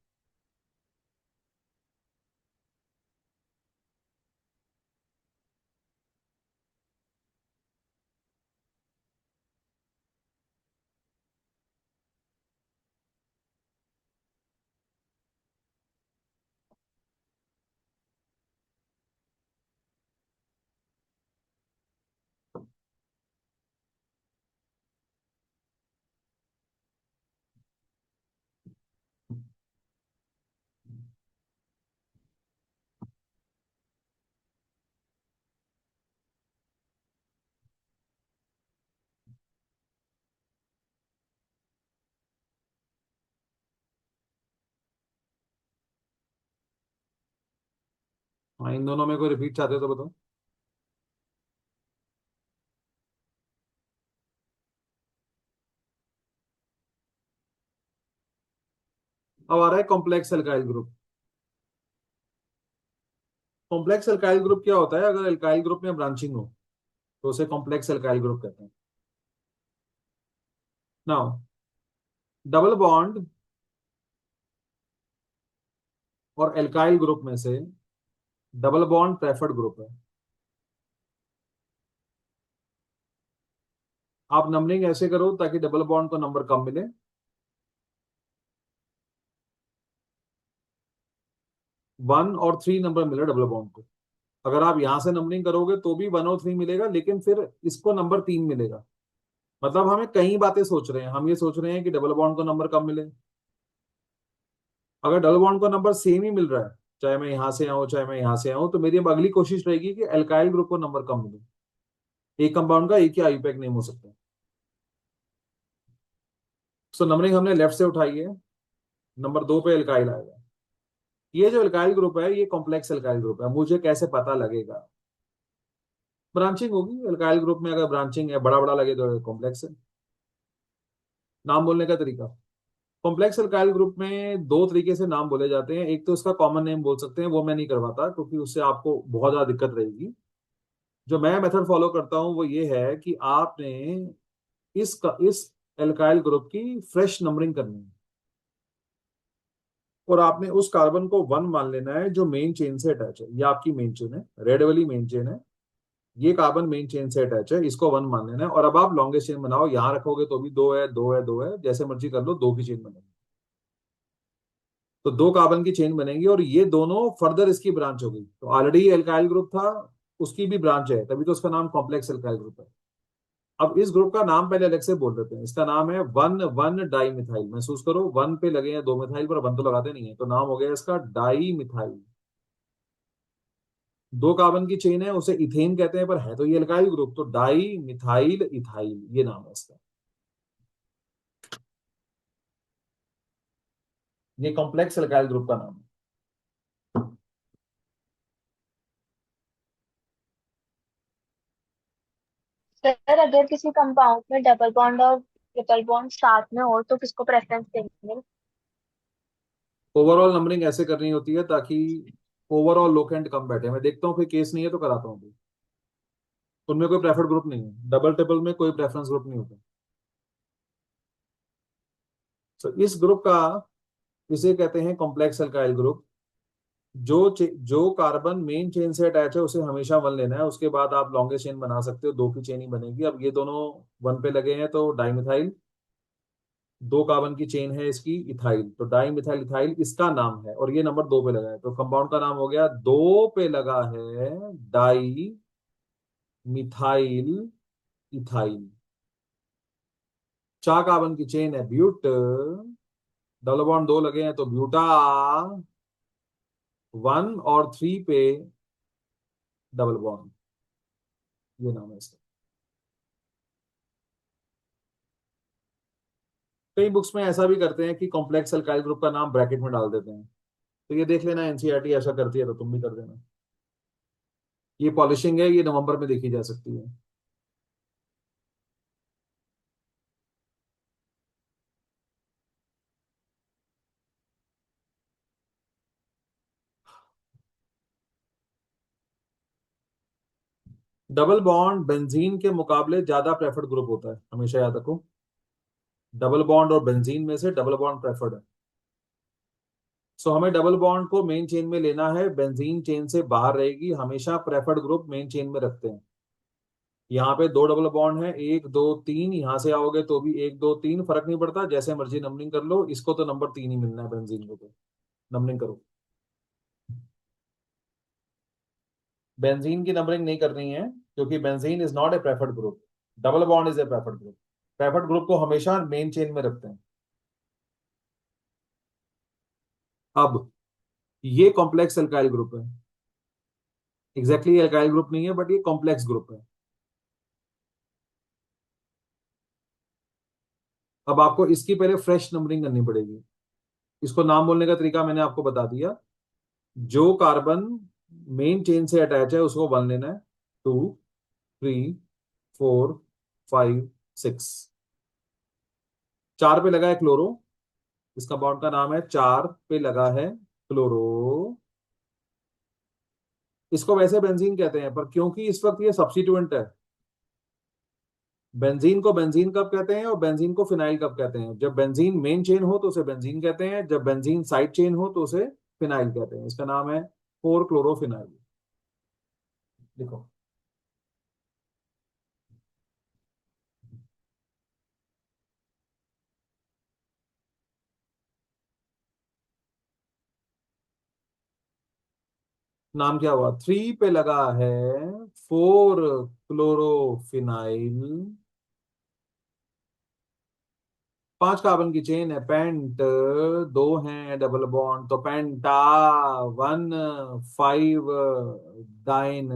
हाँ, इन दोनों में कोई रिपीट चाहते हो तो बताओ। अब आ रहा है complex alkyl group. Complex alkyl group क्या होता है? अगर एल्काइल ग्रुप में ब्रांचिंग हो तो उसे कॉम्प्लेक्स एल्काइल ग्रुप कहते हैं। नाउ, डबल बॉन्ड और एल्काइल ग्रुप में से डबल बॉन्ड प्रेफर्ड ग्रुप है। आप नंबरिंग ऐसे करो ताकि डबल बॉन्ड को नंबर कम मिले। 1 और 3 नंबर मिले डबल बॉन्ड को। अगर आप यहां से नंबरिंग करोगे तो भी 1 और 3 मिलेगा, लेकिन फिर इसको नंबर 3 मिलेगा। मतलब हमें कई बातें सोच रहे हैं। हम ये सोच रहे हैं कि डबल बॉन्ड को नंबर कम मिले। अगर डबल बॉन्ड को नंबर सेम ही मिल रहा है, चाहे मैं यहां से आऊं चाहे मैं यहां से आऊं, तो मेरी अब अगली कोशिश रहेगी कि एल्काइल ग्रुप को नंबर कम मिले। एक कंपाउंड का एक ही आईयूपैक नेम हो सकता है। सो नंबरिंग हमने लेफ्ट से उठाई है। नंबर 2 पे एल्काइल आएगा। ये जो एल्काइल ग्रुप है ये कॉम्प्लेक्स एल्काइल ग्रुप है। मुझे कैसे पता लगेगा? ब्रांचिंग होगी एल्काइल ग्रुप में। अगर ब्रांचिंग है, बड़ा बड़ा लगे तो कॉम्प्लेक्स है। नाम बोलने का तरीका, कॉम्प्लेक्स एल्काइल ग्रुप में दो तरीके से नाम बोले जाते हैं। एक तो उसका कॉमन नेम बोल सकते हैं, वो मैं नहीं करवाता क्योंकि उससे आपको बहुत ज्यादा दिक्कत रहेगी। जो मैं मेथड फॉलो करता हूं वो ये है कि आपने इस एल्काइल ग्रुप की फ्रेश नंबरिंग करनी है। और आपने उस कार्बन को 1 मान लेना है जो मेन चेन से अटैच है। ये आपकी मेन चेन है, रेड वाली मेन चेन है। ये कार्बन मेन चेन से अटैच है, इसको 1 मान लेना है। और अब आप लॉन्गेस्ट चेन बनाओ। यहां रखोगे तो भी 2 है, 2 है, 2 है, जैसे मर्जी कर लो, 2 की चेन बनेगी। तो 2 कार्बन की चेन बनेगी और ये दोनों फर्दर इसकी ब्रांच होगी। तो ऑलरेडी एल्काइल ग्रुप था, उसकी भी ब्रांच है, तभी तो उसका नाम कॉम्प्लेक्स एल्काइल ग्रुप है। अब इस ग्रुप का नाम पहले अलग से बोल देते हैं। इसका नाम है 1,1 डाई मिथाइल। महसूस करो, 1 पे लगे हैं 2 मिथाइल पर, 1 तो लगाते नहीं है, तो नाम हो गया इसका डाई मिथाइल। 2 कार्बन की चेन है, उसे इथेन कहते हैं, पर है तो ये एल्काइल ग्रुप, तो डाई मिथाइल इथाइल ये नाम है इसका। ये कॉम्प्लेक्स एल्काइल ग्रुप का नाम है। सर अगर किसी कंपाउंड में डबल बॉन्ड और ट्रिपल बॉन्ड साथ में हो तो किसको प्रेफरेंस देंगे? ओवरऑल नंबरिंग ऐसे करनी होती है ताकि ओवरऑल लोकेंट कम बैठे। मैं देखता हूँ कोई केस नहीं है तो कराता हूँ। उनमें कोई प्रेफर्ड ग्रुप नहीं है, डबल ट्रिपल में कोई प्रेफरेंस ग्रुप नहीं होता। तो इस ग्रुप का, इसे कहते हैं कॉम्प्लेक्स अल्काइल ग्रुप। जो कार्बन मेन चेन से अटैच है उसे हमेशा 1 लेना है। उसके बाद आप लॉन्गेस्ट चेन बना सकते हो, 2 की चेन ही बनेगी। अब ये दोनों 1 पे लगे हैं तो डाइमिथाइल। 2 कार्बन की चेन है इसकी इथाइल, तो डाइमिथाइल इथाइल इसका नाम है। और ये नंबर 2 पे लगा है, तो कंपाउंड का नाम हो गया, 2 पे लगा है डाई मिथाइल इथाइल। 4 कार्बन की चेन है ब्यूट। डबल बॉन्ड 2 लगे हैं तो ब्यूटा। 1 और 3 पे डबल बॉन्ड, ये नाम है इसका। कई बुक्स में ऐसा भी करते हैं कि कॉम्प्लेक्स अल्काइल ग्रुप का नाम ब्रैकेट में डाल देते हैं। तो ये देख लेना, एनसीईआरटी ऐसा करती है तो तुम भी कर देना। ये पॉलिशिंग है, ये नवंबर में देखी जा सकती है। डबल बॉन्ड बेंजीन के मुकाबले ज्यादा प्रेफर्ड ग्रुप होता है, हमेशा याद रखो। डबल बॉन्ड और बेंजीन में से डबल बॉन्ड प्रेफर्ड है। सो हमें डबल बॉन्ड को मेन चेन में लेना है, बेंजीन चेन से बाहर रहेगी। हमेशा प्रेफर्ड ग्रुप मेन चेन में रखते हैं। यहाँ पे 2 डबल बॉन्ड है, 1 2 3। यहां से आओगे तो भी 1 2 3, फर्क नहीं पड़ता, जैसे मर्जी नंबरिंग कर लो। इसको तो नंबर 3 ही मिलना है, बेंजीन को तो नंबरिंग करो। बेंजीन की नंबरिंग नहीं करनी है क्योंकि benzene is not a preferred group. Double bond is a preferred group. Preferred group को हमेशा मेन चेन में रखते हैं। अब ये कॉम्प्लेक्स अल्काइल ग्रुप है। एग्जैक्टली अल्काइल ग्रुप नहीं है, बट ये कॉम्प्लेक्स ग्रुप है। अब आपको इसकी पहले फ्रेश नंबरिंग करनी पड़ेगी। इसको नाम बोलने का तरीका मैंने आपको बता दिया। जो कार्बन मेन चेन से अटैच है उसको 1 लेना है। 2, 3, 4, 5, 6। 4 पे लगा है क्लोरो, इसका बॉन्ड का नाम है 4 पे लगा है क्लोरो। इसको वैसे बेंजीन कहते हैं, पर क्योंकि इस वक्त ये सब्स्टिट्यूएंट है, बेंजीन को बेंजीन कब कहते हैं और बेंजीन को फिनाइल कब कहते हैं? जब बेंजीन मेन चेन हो तो उसे बेंजीन कहते हैं, जब बेंजीन साइड चेन हो तो उसे फिनाइल कहते हैं। इसका नाम है 4 क्लोरोफिनाइल। देखो, नाम क्या हुआ? 3 पे लगा है 4 क्लोरोफिनाइल। 5 कार्बन की चेन है, पेंट, 2 हैं डबल बॉन्ड, तो पेंटा 1, 5 डाइन।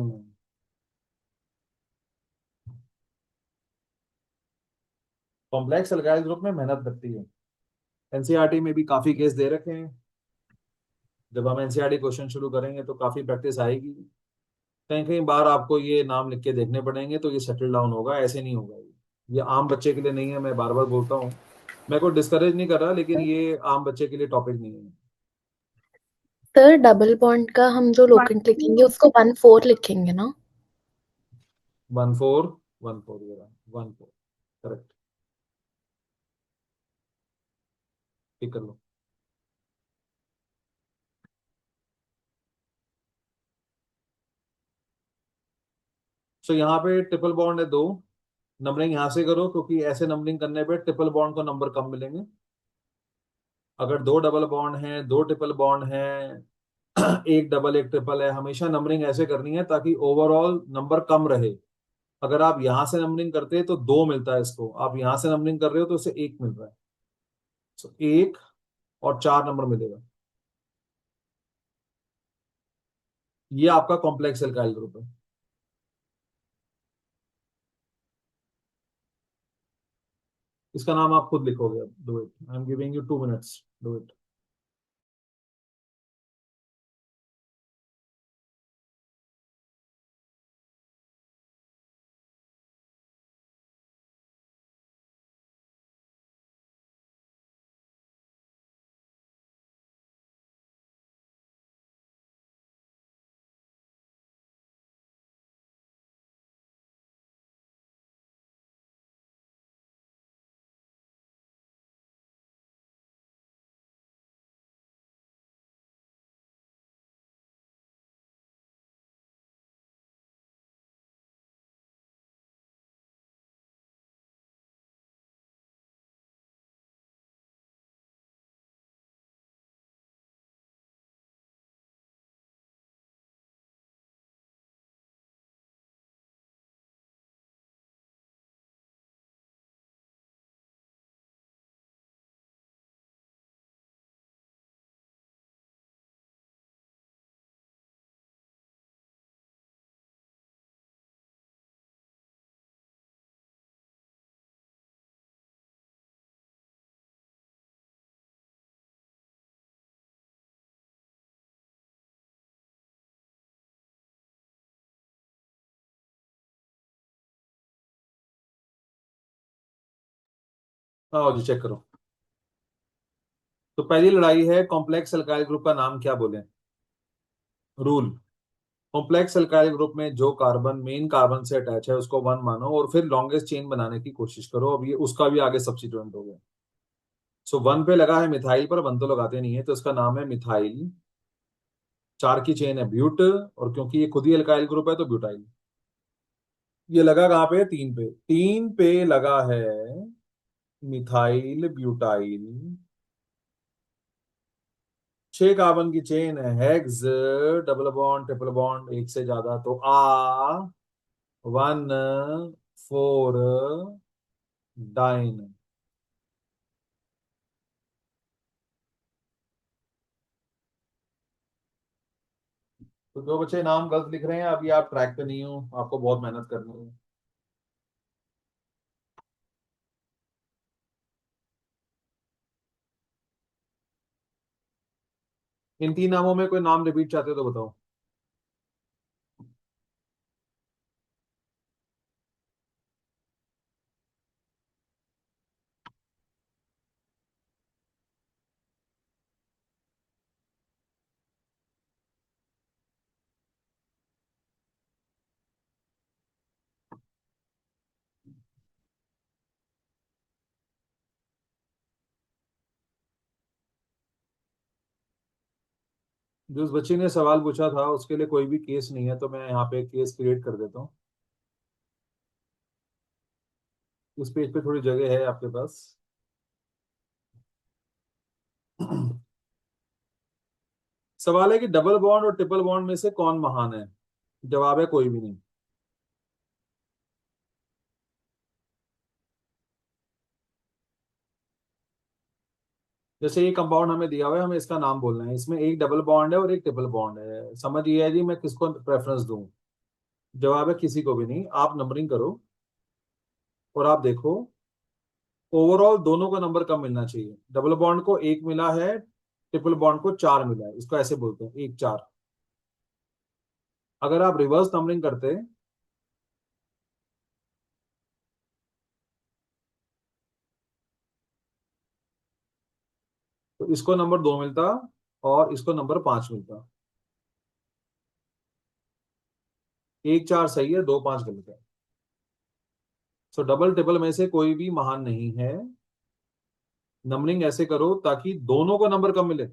कॉम्प्लेक्स अल्काइल ग्रुप में मेहनत लगती है। एनसीईआरटी में भी काफी केस दे रखे हैं। जब हम एनसीईआरटी क्वेश्चन शुरू करेंगे तो काफी प्रैक्टिस आएगी। कहीं कहीं बार आपको ये नाम लिख के देखने पड़ेंगे तो ये सेटल डाउन होगा, ऐसे नहीं होगा। ये आम बच्चे के लिए नहीं है, मैं बार बार बोलता हूँ। मैं कोई डिस्करेज नहीं कर रहा, लेकिन ये आम बच्चे के लिए टॉपिक नहीं है। सर डबल बॉन्ड का हम जो लोकेंट लिखेंगे उसको 1,4 लिखेंगे ना? 1, 4, 1, 4, ये रहा 1, 4, करेक्ट। ठीक कर लो। सो यहाँ पे ट्रिपल बॉन्ड है 2। नंबरिंग यहाँ से करो, क्योंकि ऐसे नंबरिंग करने पे ट्रिपल बॉन्ड को नंबर कम मिलेंगे। अगर 2 डबल बॉन्ड हैं, 2 ट्रिपल बॉन्ड हैं, एक डबल एक ट्रिपल है, हमेशा नंबरिंग ऐसे करनी है ताकि ओवरऑल नंबर कम रहे। अगर आप यहां से नंबरिंग करते हैं तो 2 मिलता है इसको, आप यहां से नंबरिंग कर रहे हो तो इसे 1 मिल रहा है। सो 1 और 4 नंबर मिलेगा। ये आपका कॉम्प्लेक्स एल्काइल ग्रुप है। इसका नाम आप खुद लिखोगे। अब do it, I am giving you 2 minutes, do it. आओ जी, चेक करो। तो पहली लड़ाई है कॉम्प्लेक्स अल्काइल ग्रुप का नाम क्या बोले? रूल। कॉम्प्लेक्स अल्काइल ग्रुप में जो कार्बन मेन कार्बन से अटैच है उसको 1 मानो और फिर लॉन्गेस्ट चेन बनाने की कोशिश करो। अब ये उसका भी आगे सब्स्टिट्यूएंट हो गया। सो 1 पे लगा है मिथाइल पर, 1 तो लगाते नहीं है, तो इसका नाम है मिथाइल। 4 की चेन है ब्यूट, और क्योंकि ये खुद ही अल्काइल ग्रुप है तो ब्यूटाइल। ये लगा कहाँ पे? 3 पे। 3 पे लगा है मिथाइल ब्यूटाइल। 6 कार्बन की चेन है, hex, double bond triple bond एक से ज्यादा, तो 1, 4 डाइन। तो जो बच्चे नाम गलत लिख रहे हैं, अभी आप ट्रैक पे नहीं हो, आपको बहुत मेहनत करनी है। इन 3 नामों में कोई नाम रिपीट चाहते हो तो बताओ। जो उस बच्ची ने सवाल पूछा था उसके लिए कोई भी केस नहीं है, तो मैं यहाँ पे केस क्रिएट कर देता हूँ। इस पेज पे थोड़ी जगह है आपके पास। सवाल है कि डबल बॉन्ड और ट्रिपल बॉन्ड में से कौन महान है? जवाब है कोई भी नहीं। जैसे ये कंपाउंड हमें दिया हुआ है, हमें इसका नाम बोलना है। इसमें एक डबल बॉन्ड है और एक ट्रिपल बॉन्ड है। समझ ये है जी, मैं किसको प्रेफरेंस दूं? जवाब है किसी को भी नहीं। आप नंबरिंग करो और आप देखो, ओवरऑल दोनों का नंबर कम मिलना चाहिए। डबल बॉन्ड को 1 मिला है, ट्रिपल बॉन्ड को 4 मिला है। इसको ऐसे बोलते हैं 1 4। अगर आप रिवर्स नंबरिंग करते तो इसको नंबर 2 मिलता और इसको नंबर 5 मिलता। 1 4 सही है, 2 5 गलत है। सो डबल ट्रिपल में से कोई भी महान नहीं है। नंबरिंग ऐसे करो ताकि दोनों को नंबर कम मिले।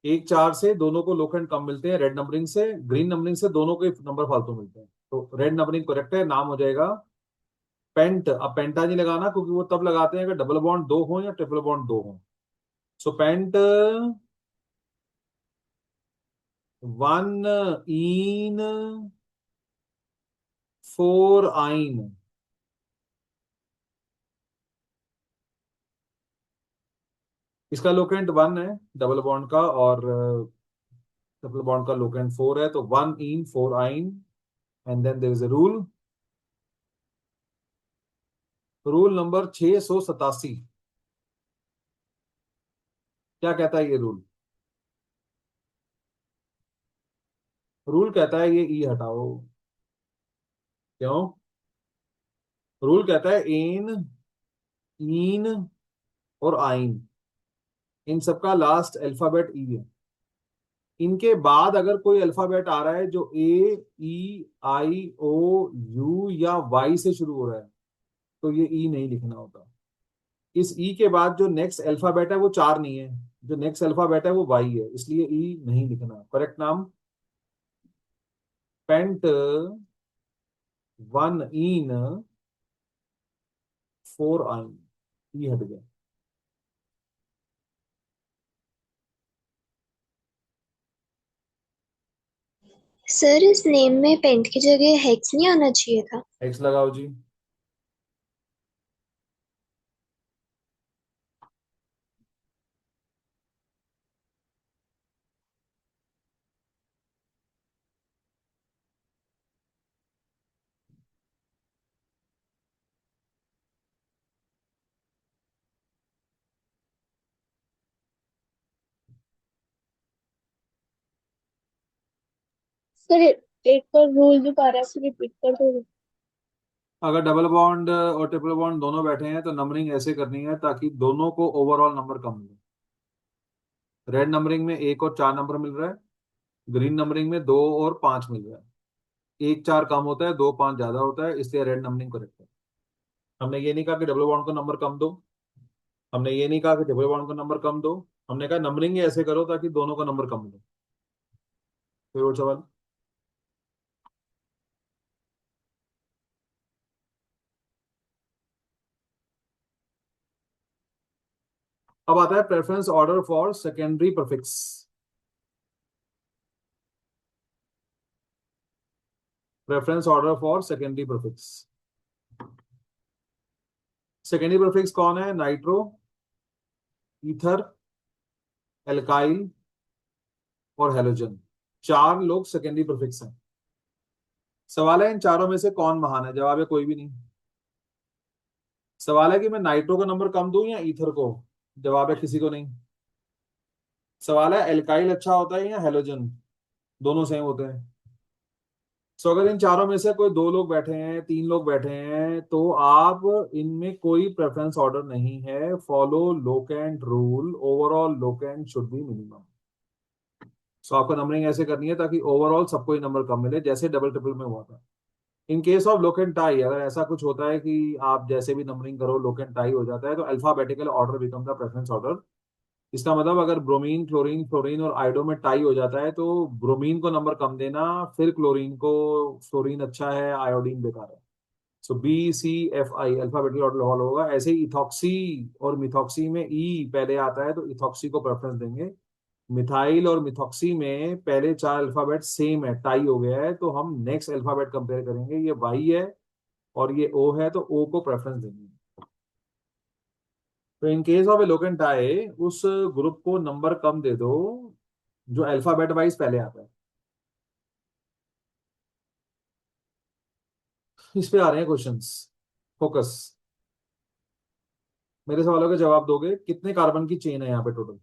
1 4 से दोनों को लोकेंट कम मिलते हैं रेड नंबरिंग से, ग्रीन नंबरिंग से दोनों के नंबर फालतू मिलते हैं। तो रेड नंबरिंग करेक्ट है, नाम हो जाएगा पेंट। अब पेंटा नहीं लगाना क्योंकि वो तब लगाते हैं अगर डबल बॉन्ड 2 हो या ट्रिपल बॉन्ड 2 हो। सो पेंट 1 इन 4 आइन। इसका लोकेंट 1 है डबल बॉन्ड का, और ट्रिपल बॉन्ड का लोकेंट 4 है। तो 1 इन 4 आइन। And then there is a rule, rule number 687। क्या कहता है ये रूल? रूल कहता है ये ई हटाओ। क्यों? रूल कहता है एन, इन और आइन, इन सबका लास्ट अल्फाबेट ई है। इनके बाद अगर कोई अल्फाबेट आ रहा है जो ए, ई, आई, ओ, यू या वाई से शुरू हो रहा है, तो ये ई नहीं लिखना होता। इस ई के बाद जो नेक्स्ट अल्फाबेट है वो 4 नहीं है, जो नेक्स्ट अल्फाबेट है वो वाई है, इसलिए ई नहीं लिखना। करेक्ट नाम पेंट 1 इन 4 आइन। ई हट गया। सर इस नेम में पेंट की जगह हेक्स नहीं आना चाहिए था। एक्स लगाओ जी। सर एक बार रूल दोबारा से रिपीट कर दो। अगर डबल बॉन्ड और ट्रिपल बॉन्ड दोनों बैठे हैं तो नंबरिंग ऐसे करनी है ताकि दोनों को ओवरऑल नंबर कम मिले। रेड नंबरिंग में 1 और 4 नंबर मिल रहा है, ग्रीन नंबरिंग में 2 और 5 मिल रहा है। 1 4 कम होता है, 2 5 ज्यादा होता है, इसलिए रेड नंबरिंग करेक्ट है। हमने ये नहीं कहा कि डबल बॉन्ड को नंबर कम दो, हमने ये नहीं कहा कि ट्रिपल बॉन्ड को नंबर कम दो, हमने कहा नंबरिंग ही ऐसे करो ताकि दोनों को नंबर कम मिले। कोई और सवाल? अब आता है preference order for secondary prefix. Preference order for secondary prefix. Secondary prefix कौन है? नाइट्रो, ईथर, एल्काइल और हेलोजन। 4 लोग सेकेंडरी प्रीफिक्स हैं। सवाल है इन चारों में से कौन महान है? जवाब है कोई भी नहीं। सवाल है कि मैं नाइट्रो का नंबर कम दूं या ईथर को? जवाब है किसी को नहीं। सवाल है एल्काइल अच्छा होता है या हेलोजन? दोनों सेम होते हैं। सो अगर इन चारों में से कोई 2 लोग बैठे हैं, 3 लोग बैठे हैं, तो आप इनमें कोई प्रेफरेंस ऑर्डर नहीं है। Follow locant rule, overall locant should be minimum. So आपको नंबरिंग ऐसे करनी है ताकि ओवरऑल सबको ही नंबर कम मिले, जैसे डबल ट्रिपल में हुआ था। In case of locant tie, अगर ऐसा कुछ होता है कि आप जैसे भी नंबरिंग करो लोकेंट टाई हो जाता है, तो alphabetical order become the preference order. इसका मतलब अगर ब्रोमीन क्लोरीन फ्लोरीन और आयोडो में टाई हो जाता है तो ब्रोमीन को नंबर कम देना, फिर क्लोरीन को, फ्लोरीन अच्छा है, आयोडीन बेकार है। सो BCFI अल्फाबेटिकल ऑर्डर फॉलो होगा। ऐसे ही इथॉक्सी और मिथॉक्सी में ई पहले आता है तो इथॉक्सी को प्रेफरेंस देंगे। मिथाइल और मिथॉक्सी में पहले 4 अल्फाबेट सेम है, टाई हो गया है, तो हम नेक्स्ट अल्फाबेट कंपेयर करेंगे। ये वाई है और ये ओ है, तो ओ को प्रेफरेंस देंगे। तो in case of A Loken tie उस ग्रुप को नंबर कम दे दो जो अल्फाबेट वाइज पहले आता है। इस पे आ रहे हैं क्वेश्चंस, फोकस। मेरे सवालों के जवाब दोगे। कितने कार्बन की चेन है यहाँ पे टोटल?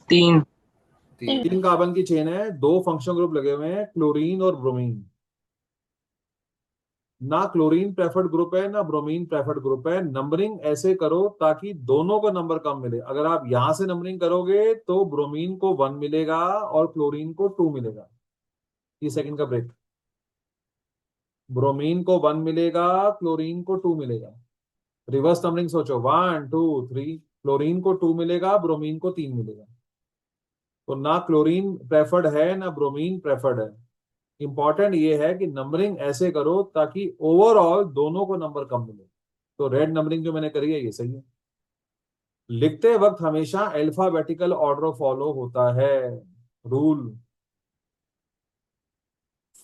3। 3 कार्बन की चेन है, 2 फंक्शनल ग्रुप लगे हुए हैं, क्लोरीन और ब्रोमीन। ना क्लोरीन प्रेफर्ड ग्रुप है ना ब्रोमीन प्रेफर्ड ग्रुप है। नंबरिंग ऐसे करो ताकि दोनों को नंबर कम मिले। अगर आप यहां से नंबरिंग करोगे तो ब्रोमीन को 1 मिलेगा और क्लोरीन को 2 मिलेगा। 30 सेकंड का ब्रेक। ब्रोमीन को 1 मिलेगा, क्लोरीन को 2 मिलेगा। रिवर्स नंबरिंग सोचो, 1 2 3। क्लोरीन को 2 मिलेगा, ब्रोमीन को 3 मिलेगा। तो ना क्लोरीन प्रेफर्ड है ना ब्रोमीन प्रेफर्ड है। इंपॉर्टेंट ये है कि नंबरिंग ऐसे करो ताकि ओवरऑल दोनों को नंबर कम मिले। तो रेड नंबरिंग जो मैंने करी है ये सही है। लिखते वक्त हमेशा अल्फाबेटिकल ऑर्डर फॉलो होता है। Rule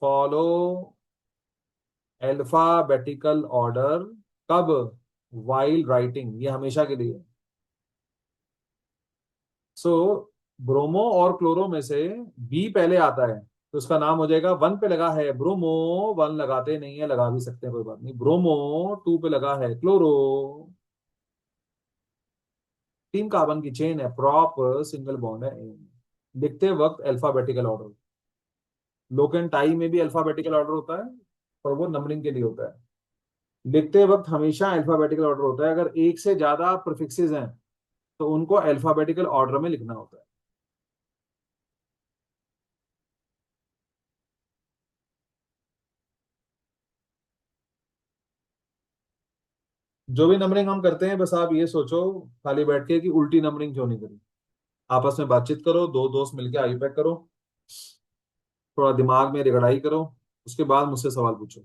follow alphabetical order. कब? वाइल राइटिंग, ये हमेशा के लिए। सो ब्रोमो और क्लोरो में से बी पहले आता है तो उसका नाम हो जाएगा, 1 पे लगा है ब्रोमो, 1 लगाते नहीं है, लगा भी सकते हैं कोई बात नहीं। ब्रोमो 2 पे लगा है क्लोरो। 3 कार्बन की चेन है, प्रॉप सिंगल बॉन्ड है। लिखते वक्त अल्फाबेटिकल ऑर्डर। लोकेन टाई में भी अल्फाबेटिकल ऑर्डर होता है और वो नंबरिंग के लिए होता है। लिखते वक्त हमेशा अल्फाबेटिकल ऑर्डर होता है। अगर एक से ज्यादा प्रीफिक्सेस हैं तो उनको अल्फाबेटिकल ऑर्डर में लिखना होता है। जो भी नंबरिंग हम करते हैं बस आप ये सोचो खाली बैठ के कि उल्टी नंबरिंग क्यों नहीं करी। आपस में बातचीत करो, 2 दोस्त मिलकर आई पैक करो, थोड़ा दिमाग में रिगड़ाई करो, उसके बाद मुझसे सवाल पूछो।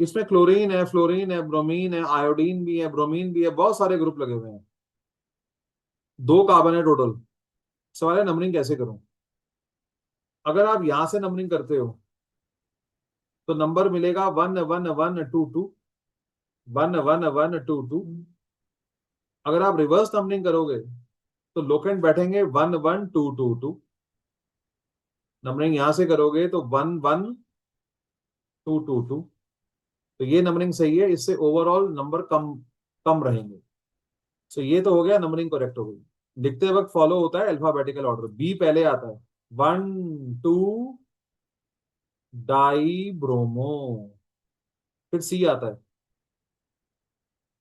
इसमें क्लोरीन है, फ्लोरीन है, ब्रोमीन है, आयोडीन भी है, ब्रोमीन भी है, बहुत सारे ग्रुप लगे हुए हैं। 2 कार्बन है टोटल। सवाल है नंबरिंग कैसे करूं। अगर आप यहां से नंबरिंग करते हो तो नंबर मिलेगा 1 1 1 2 2, 1 1 1 2 2। अगर आप रिवर्स नंबरिंग करोगे तो लोकेंट बैठेंगे 1 1 2 2 2। नंबरिंग यहां से करोगे तो 1 1 2 2 2। तो ये नंबरिंग सही है, इससे ओवरऑल नंबर कम कम रहेंगे। सो ये तो हो गया, नंबरिंग करेक्ट हो गई। लिखते वक्त फॉलो होता है अल्फाबेटिकल ऑर्डर। बी पहले आता है, 1 2 डाई ब्रोमो। फिर सी आता है,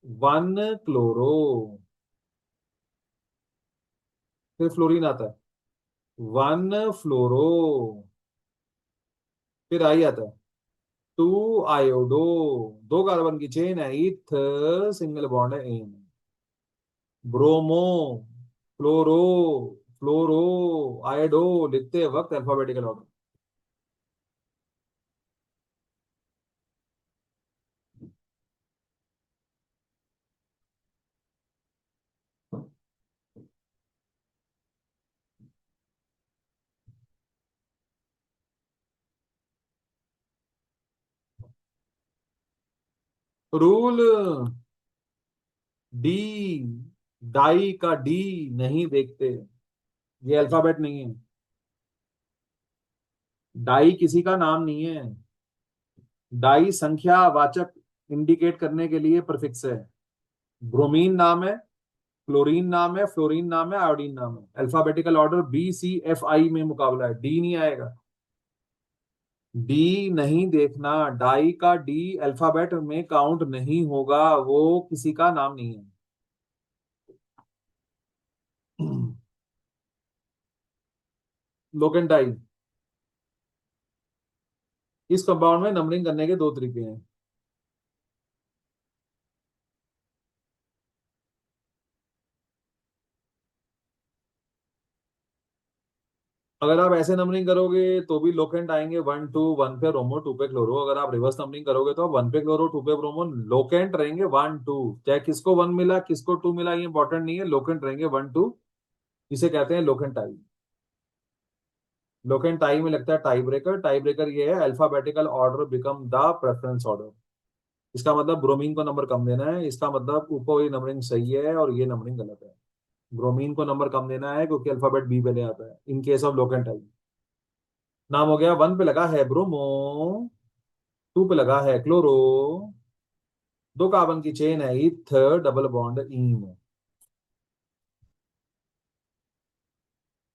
1 क्लोरो। फिर फ्लोरीन आता है, 1 फ्लोरो। फिर आई आता है, 2 आयोडो। 2 कार्बन की चेन है, इथ सिंगल बॉन्ड है ane. Bromo, fluoro, fluoro, iodo. लिखते वक्त alphabetical order. Rule D, di का डी नहीं देखते। ये अल्फाबेट नहीं है। डाई किसी का नाम नहीं है। डाई संख्या वाचक इंडिकेट करने के लिए प्रीफिक्स है। ब्रोमीन नाम है, क्लोरीन नाम है, फ्लोरीन नाम है, आयोडीन नाम है। अल्फाबेटिकल ऑर्डर BCFI में मुकाबला है, डी नहीं आएगा। डी नहीं देखना। डाई का डी अल्फाबेट में काउंट नहीं होगा, वो किसी का नाम नहीं है। लोकेन डाई। इस कंपाउंड में नंबरिंग करने के 2 तरीके हैं। अगर आप ऐसे नंबरिंग करोगे तो भी लोकेंट आएंगे 1 2 1 पे ब्रोमो 2 पे क्लोरो। अगर आप रिवर्स नंबरिंग करोगे तो 1 पे क्लोरो 2 पे ब्रोमो, लोकेंट रहेंगे 1 2। चाहे किसको 1 मिला किसको 2 मिला ये इंपॉर्टेंट नहीं है, लोकेंट रहेंगे 1 2। इसे कहते हैं लोकेंट टाई। लोकेंट टाई में लगता है टाई ब्रेकर। टाई ब्रेकर ये है alphabetical order become the preference order. इसका मतलब ब्रोमीन को नंबर कम देना है। इसका मतलब ऊपर ये नंबरिंग सही है और ये नंबरिंग गलत है। ब्रोमीन को नंबर कम देना है क्योंकि अल्फाबेट बी पहले आता है in case of locant tie. नाम हो गया। 1 पे लगा है ब्रोमो, 2 पे लगा है क्लोरो, 2 कार्बन की चेन है इथ, डबल बॉन्ड इन।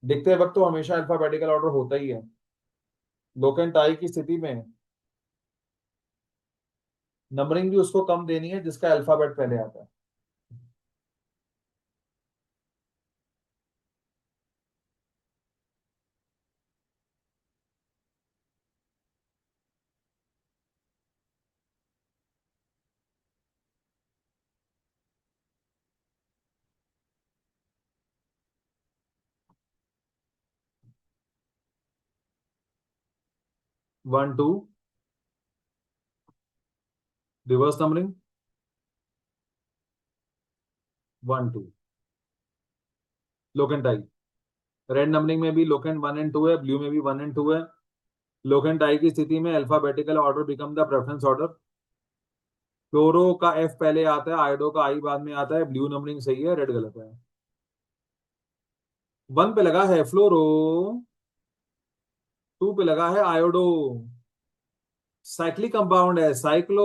देखते वक्त तो हमेशा अल्फाबेटिकल ऑर्डर होता ही है। लोकेंट टाई की स्थिति में नंबरिंग भी उसको कम देनी है जिसका अल्फाबेट पहले आता है। One two reverse numbering, 1 2 locant tie. Red numbering में भी लोकेंट 1 एंड 2 है, ब्लू में भी 1 एंड 2 है। लोकेंट टाई की स्थिति में alphabetical order become the preference order. Chloro का एफ पहले आता है, आयोडो का आई बाद में आता है। ब्लू नंबरिंग सही है, रेड गलत है। 1 पे लगा है फ्लोरो, 2 पे लगा है आयोडो। साइक्लिक कंपाउंड है साइक्लो,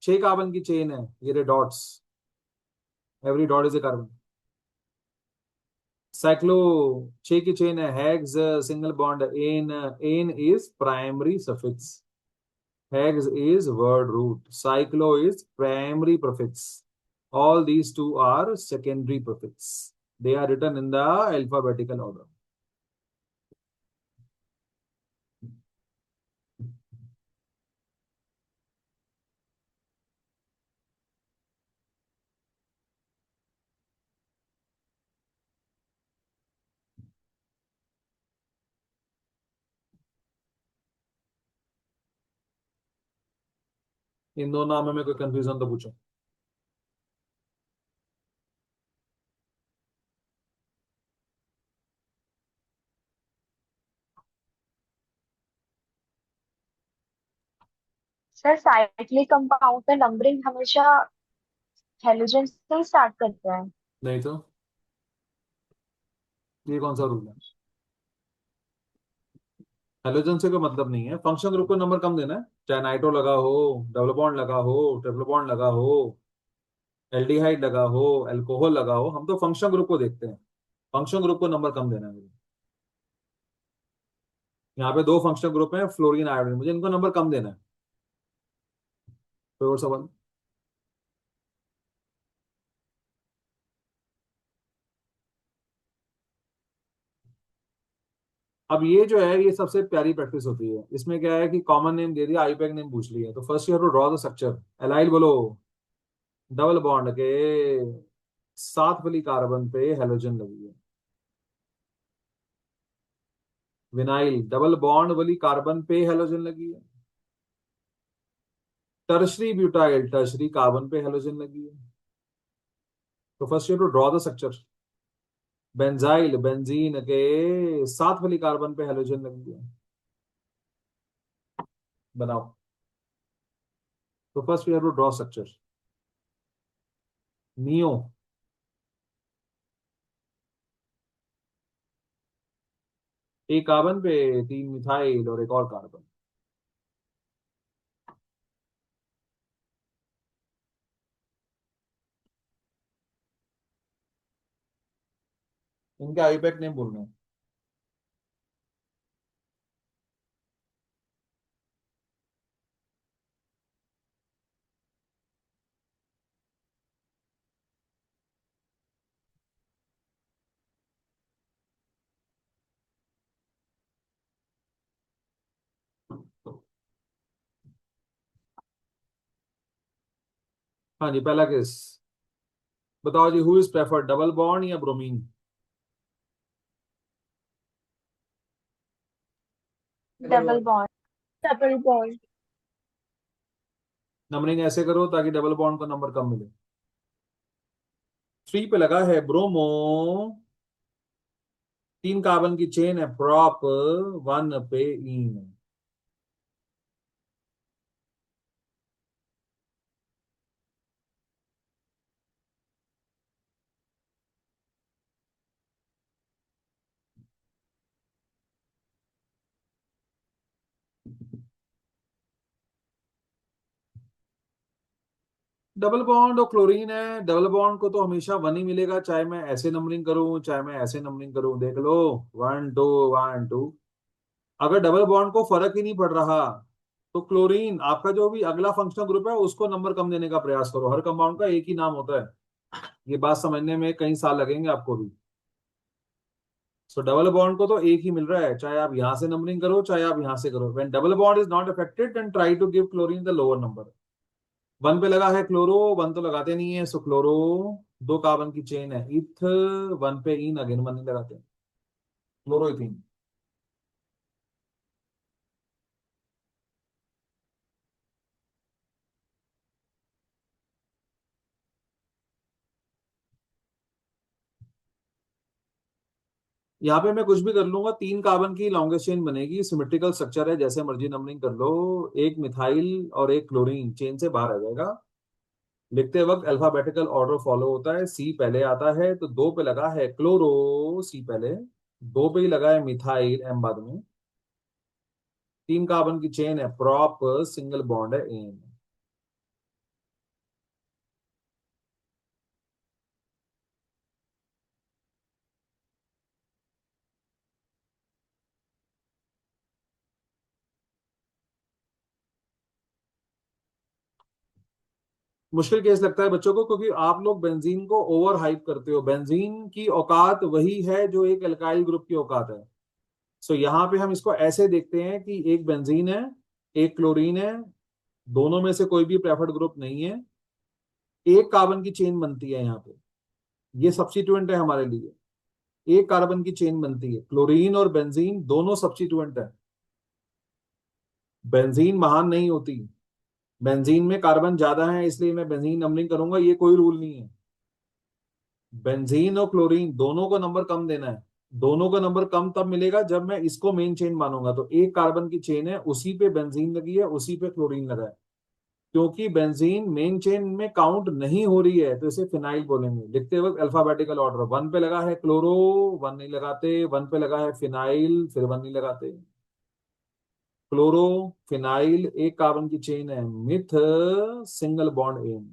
6 कार्बन की चेन है ये रे dots. Every dot is a carbon. Cyclo 6 की चेन है। Hex single bond ane, ane is primary suffix. Hex is word root, cyclo is primary prefix. All these two are secondary prefix. They are written in the alphabetical order. इन दो नामों में कोई कंफ्यूजन तो पूछो। सर साइक्लिक कंपाउंड में नंबरिंग हमेशा हेलोजन से ही स्टार्ट करते हैं। नहीं तो ये कौन सा रूल है? हेलोजन से कोई मतलब नहीं है, फंक्शन ग्रुप को नंबर कम देना है। चाहे नाइट्रो लगा हो, डबल बॉन्ड लगा हो, ट्रिपल बॉन्ड लगा हो, एल्डिहाइड लगा हो, अल्कोहल लगा हो, हम तो फंक्शन ग्रुप को देखते हैं। फंक्शन ग्रुप को नंबर कम देना है मुझे। यहाँ पे 2 फंक्शनल ग्रुप हैं फ्लोरीन आयोडीन, मुझे इनको नंबर कम देना है। कोई और सवाल? अब ये जो है ये सबसे प्यारी प्रैक्टिस होती है। इसमें क्या है कि कॉमन नेम दे दिया, आईपैक नेम पूछ लिया, तो first you have to draw the structure. Allyl बोलो, डबल बॉन्ड के साथ वाली कार्बन पे हेलोजन लगी है। विनाइल डबल बॉन्ड वाली कार्बन पे हेलोजन लगी है। टर्शरी ब्यूटाइल टर्शरी कार्बन पे हेलोजन लगी है। तो first you have to draw the structure. Benzyl benzene के साथ वाली कार्बन पे हेलोजन लगी है, बनाओ। तो first we have to draw structure. Neo एक कार्बन पे 3 मिथाइल और एक और कार्बन। इनके आईपैक नेम बोलना है। हाँ जी, पहला केस बताओ जी, who is preferred double bond या bromine? Double bond. Double bond. Numbering ऐसे करो ताकि डबल बॉन्ड का नंबर कम मिले। 3 पे लगा है ब्रोमो, 3 कार्बन की चेन है प्रॉप, 1 पे इन। डबल बॉन्ड और क्लोरीन है। डबल बॉन्ड को तो हमेशा 1 ही मिलेगा, चाहे मैं ऐसे नंबरिंग करूं चाहे मैं ऐसे नंबरिंग करूं। देख लो 1 2 1 2। अगर डबल बॉन्ड को फर्क ही नहीं पड़ रहा तो क्लोरीन आपका जो भी अगला फंक्शनल ग्रुप है उसको नंबर कम देने का प्रयास करो। हर कंपाउंड का एक ही नाम होता है, ये बात समझने में कई साल लगेंगे आपको भी। सो डबल बॉन्ड को तो एक ही मिल रहा है, चाहे आप यहां से नंबरिंग करो चाहे आप यहां से करो। When double bond is not affected then try to give chlorine the lower number. 1 पे लगा है क्लोरो, 1 तो लगाते नहीं है, सो क्लोरो 2 कार्बन की चेन है इथ, 1 पे इन, अगेन 1 नहीं लगाते, क्लोरोइथीन। यहाँ पे मैं कुछ भी कर लूंगा, 3 कार्बन की लॉन्गेस्ट चेन बनेगी, सिमेट्रिकल स्ट्रक्चर है, जैसे मर्जी नंबरिंग कर लो। एक मिथाइल और एक क्लोरीन चेन से बाहर आ जाएगा। लिखते वक्त अल्फाबेटिकल ऑर्डर फॉलो होता है, सी पहले आता है, तो 2 पे लगा है क्लोरो, सी पहले, 2 पे ही लगा है मिथाइल, एम बाद में। 3 कार्बन की चेन है प्रॉप, सिंगल बॉन्ड है एन। मुश्किल केस लगता है बच्चों को, क्योंकि आप लोग बेंजीन को ओवर हाइप करते हो। बेंजीन की औकात वही है जो एक एल्काइल ग्रुप की औकात है। सो यहाँ पे हम इसको ऐसे देखते हैं कि एक बेंजीन है, एक क्लोरीन है, दोनों में से कोई भी प्रेफर्ड ग्रुप नहीं है, एक कार्बन की चेन बनती है यहाँ पे, ये सब्स्टिट्यूएंट है हमारे लिए। एक कार्बन की चेन बनती है, क्लोरीन और बेंजीन दोनों सब्स्टिट्यूएंट है। बेंजीन महान नहीं होती, बेंजीन में कार्बन ज्यादा है इसलिए मैं बेंजीन नंबरिंग करूंगा, ये कोई रूल नहीं है। बेंजीन और क्लोरीन दोनों को नंबर कम देना है। दोनों का नंबर कम तब मिलेगा जब मैं इसको मेन चेन मानूंगा। तो एक कार्बन की चेन है, उसी पे बेंजीन लगी है, उसी पे क्लोरीन लगा है। क्योंकि बेंजीन मेन चेन में काउंट नहीं हो रही है तो इसे फिनाइल बोलेंगे। लिखते वक्त अल्फाबेटिकल ऑर्डर, 1 पे लगा है क्लोरो, 1 नहीं लगाते, 1 पे लगा है फिनाइल, फिर 1 नहीं लगाते। क्लोरो, फिनाइल, एक कार्बन की चेन है मिथ, सिंगल बॉन्ड एन।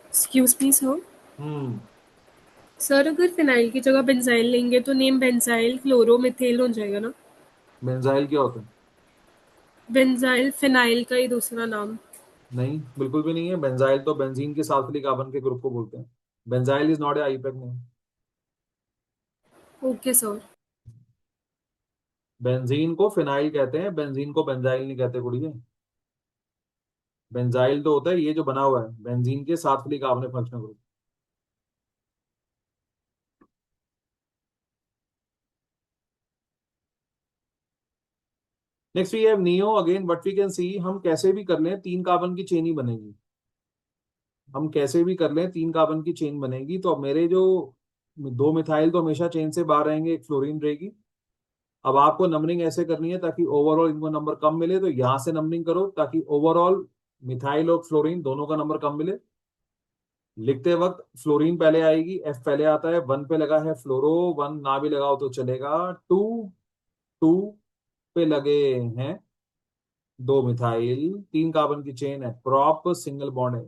Excuse me sir. Hmm sir अगर फिनाइल की जगह बेंजाइल लेंगे तो नेम बेंजाइल क्लोरोमिथेल हो जाएगा ना? बेंजाइल क्या होता है? बेंजाइल फिनाइल का ही दूसरा नाम। नहीं, बिल्कुल भी नहीं है। बेंजाइल तो बेंजीन के सल्फ्यूरिक कार्बन के ग्रुप को बोलते हैं। Benzyl is not a IUPAC name. Okay sir. Benzene को फिनाइल कहते हैं, बेंजीन को बेंजाइल नहीं कहते कुड़िए। बेंजाइल तो होता है ये जो बना हुआ है बेंजीन के sulphuric carbon functional group. Next we have neo. Again what we can see, हम कैसे भी कर लें 3 कार्बन की चेन ही बनेगी। हम कैसे भी कर लें 3 कार्बन की चेन बनेगी। तो अब मेरे जो 2 मिथाइल तो हमेशा चेन से बाहर रहेंगे, एक फ्लोरीन रहेगी। अब आपको नंबरिंग ऐसे करनी है ताकि ओवरऑल इनको नंबर कम मिले, तो यहां से नंबरिंग करो ताकि ओवरऑल मिथाइल और फ्लोरीन दोनों का नंबर कम मिले। लिखते वक्त फ्लोरीन पहले आएगी, एफ पहले आता है, 1 पे लगा है फ्लोरो, 1 ना भी लगाओ तो चलेगा, 2 2 पे लगे हैं 2 मिथाइल, 3 कार्बन की चेन है प्रॉप, सिंगल बॉन्ड है।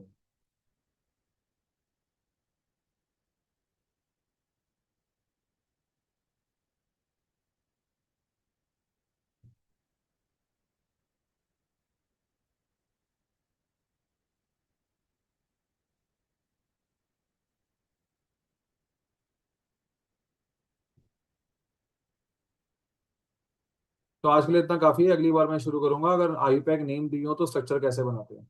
तो आज के लिए इतना काफी है, अगली बार मैं शुरू करूंगा। अगर आईपैक नेम दी हो तो स्ट्रक्चर कैसे बनाते हैं।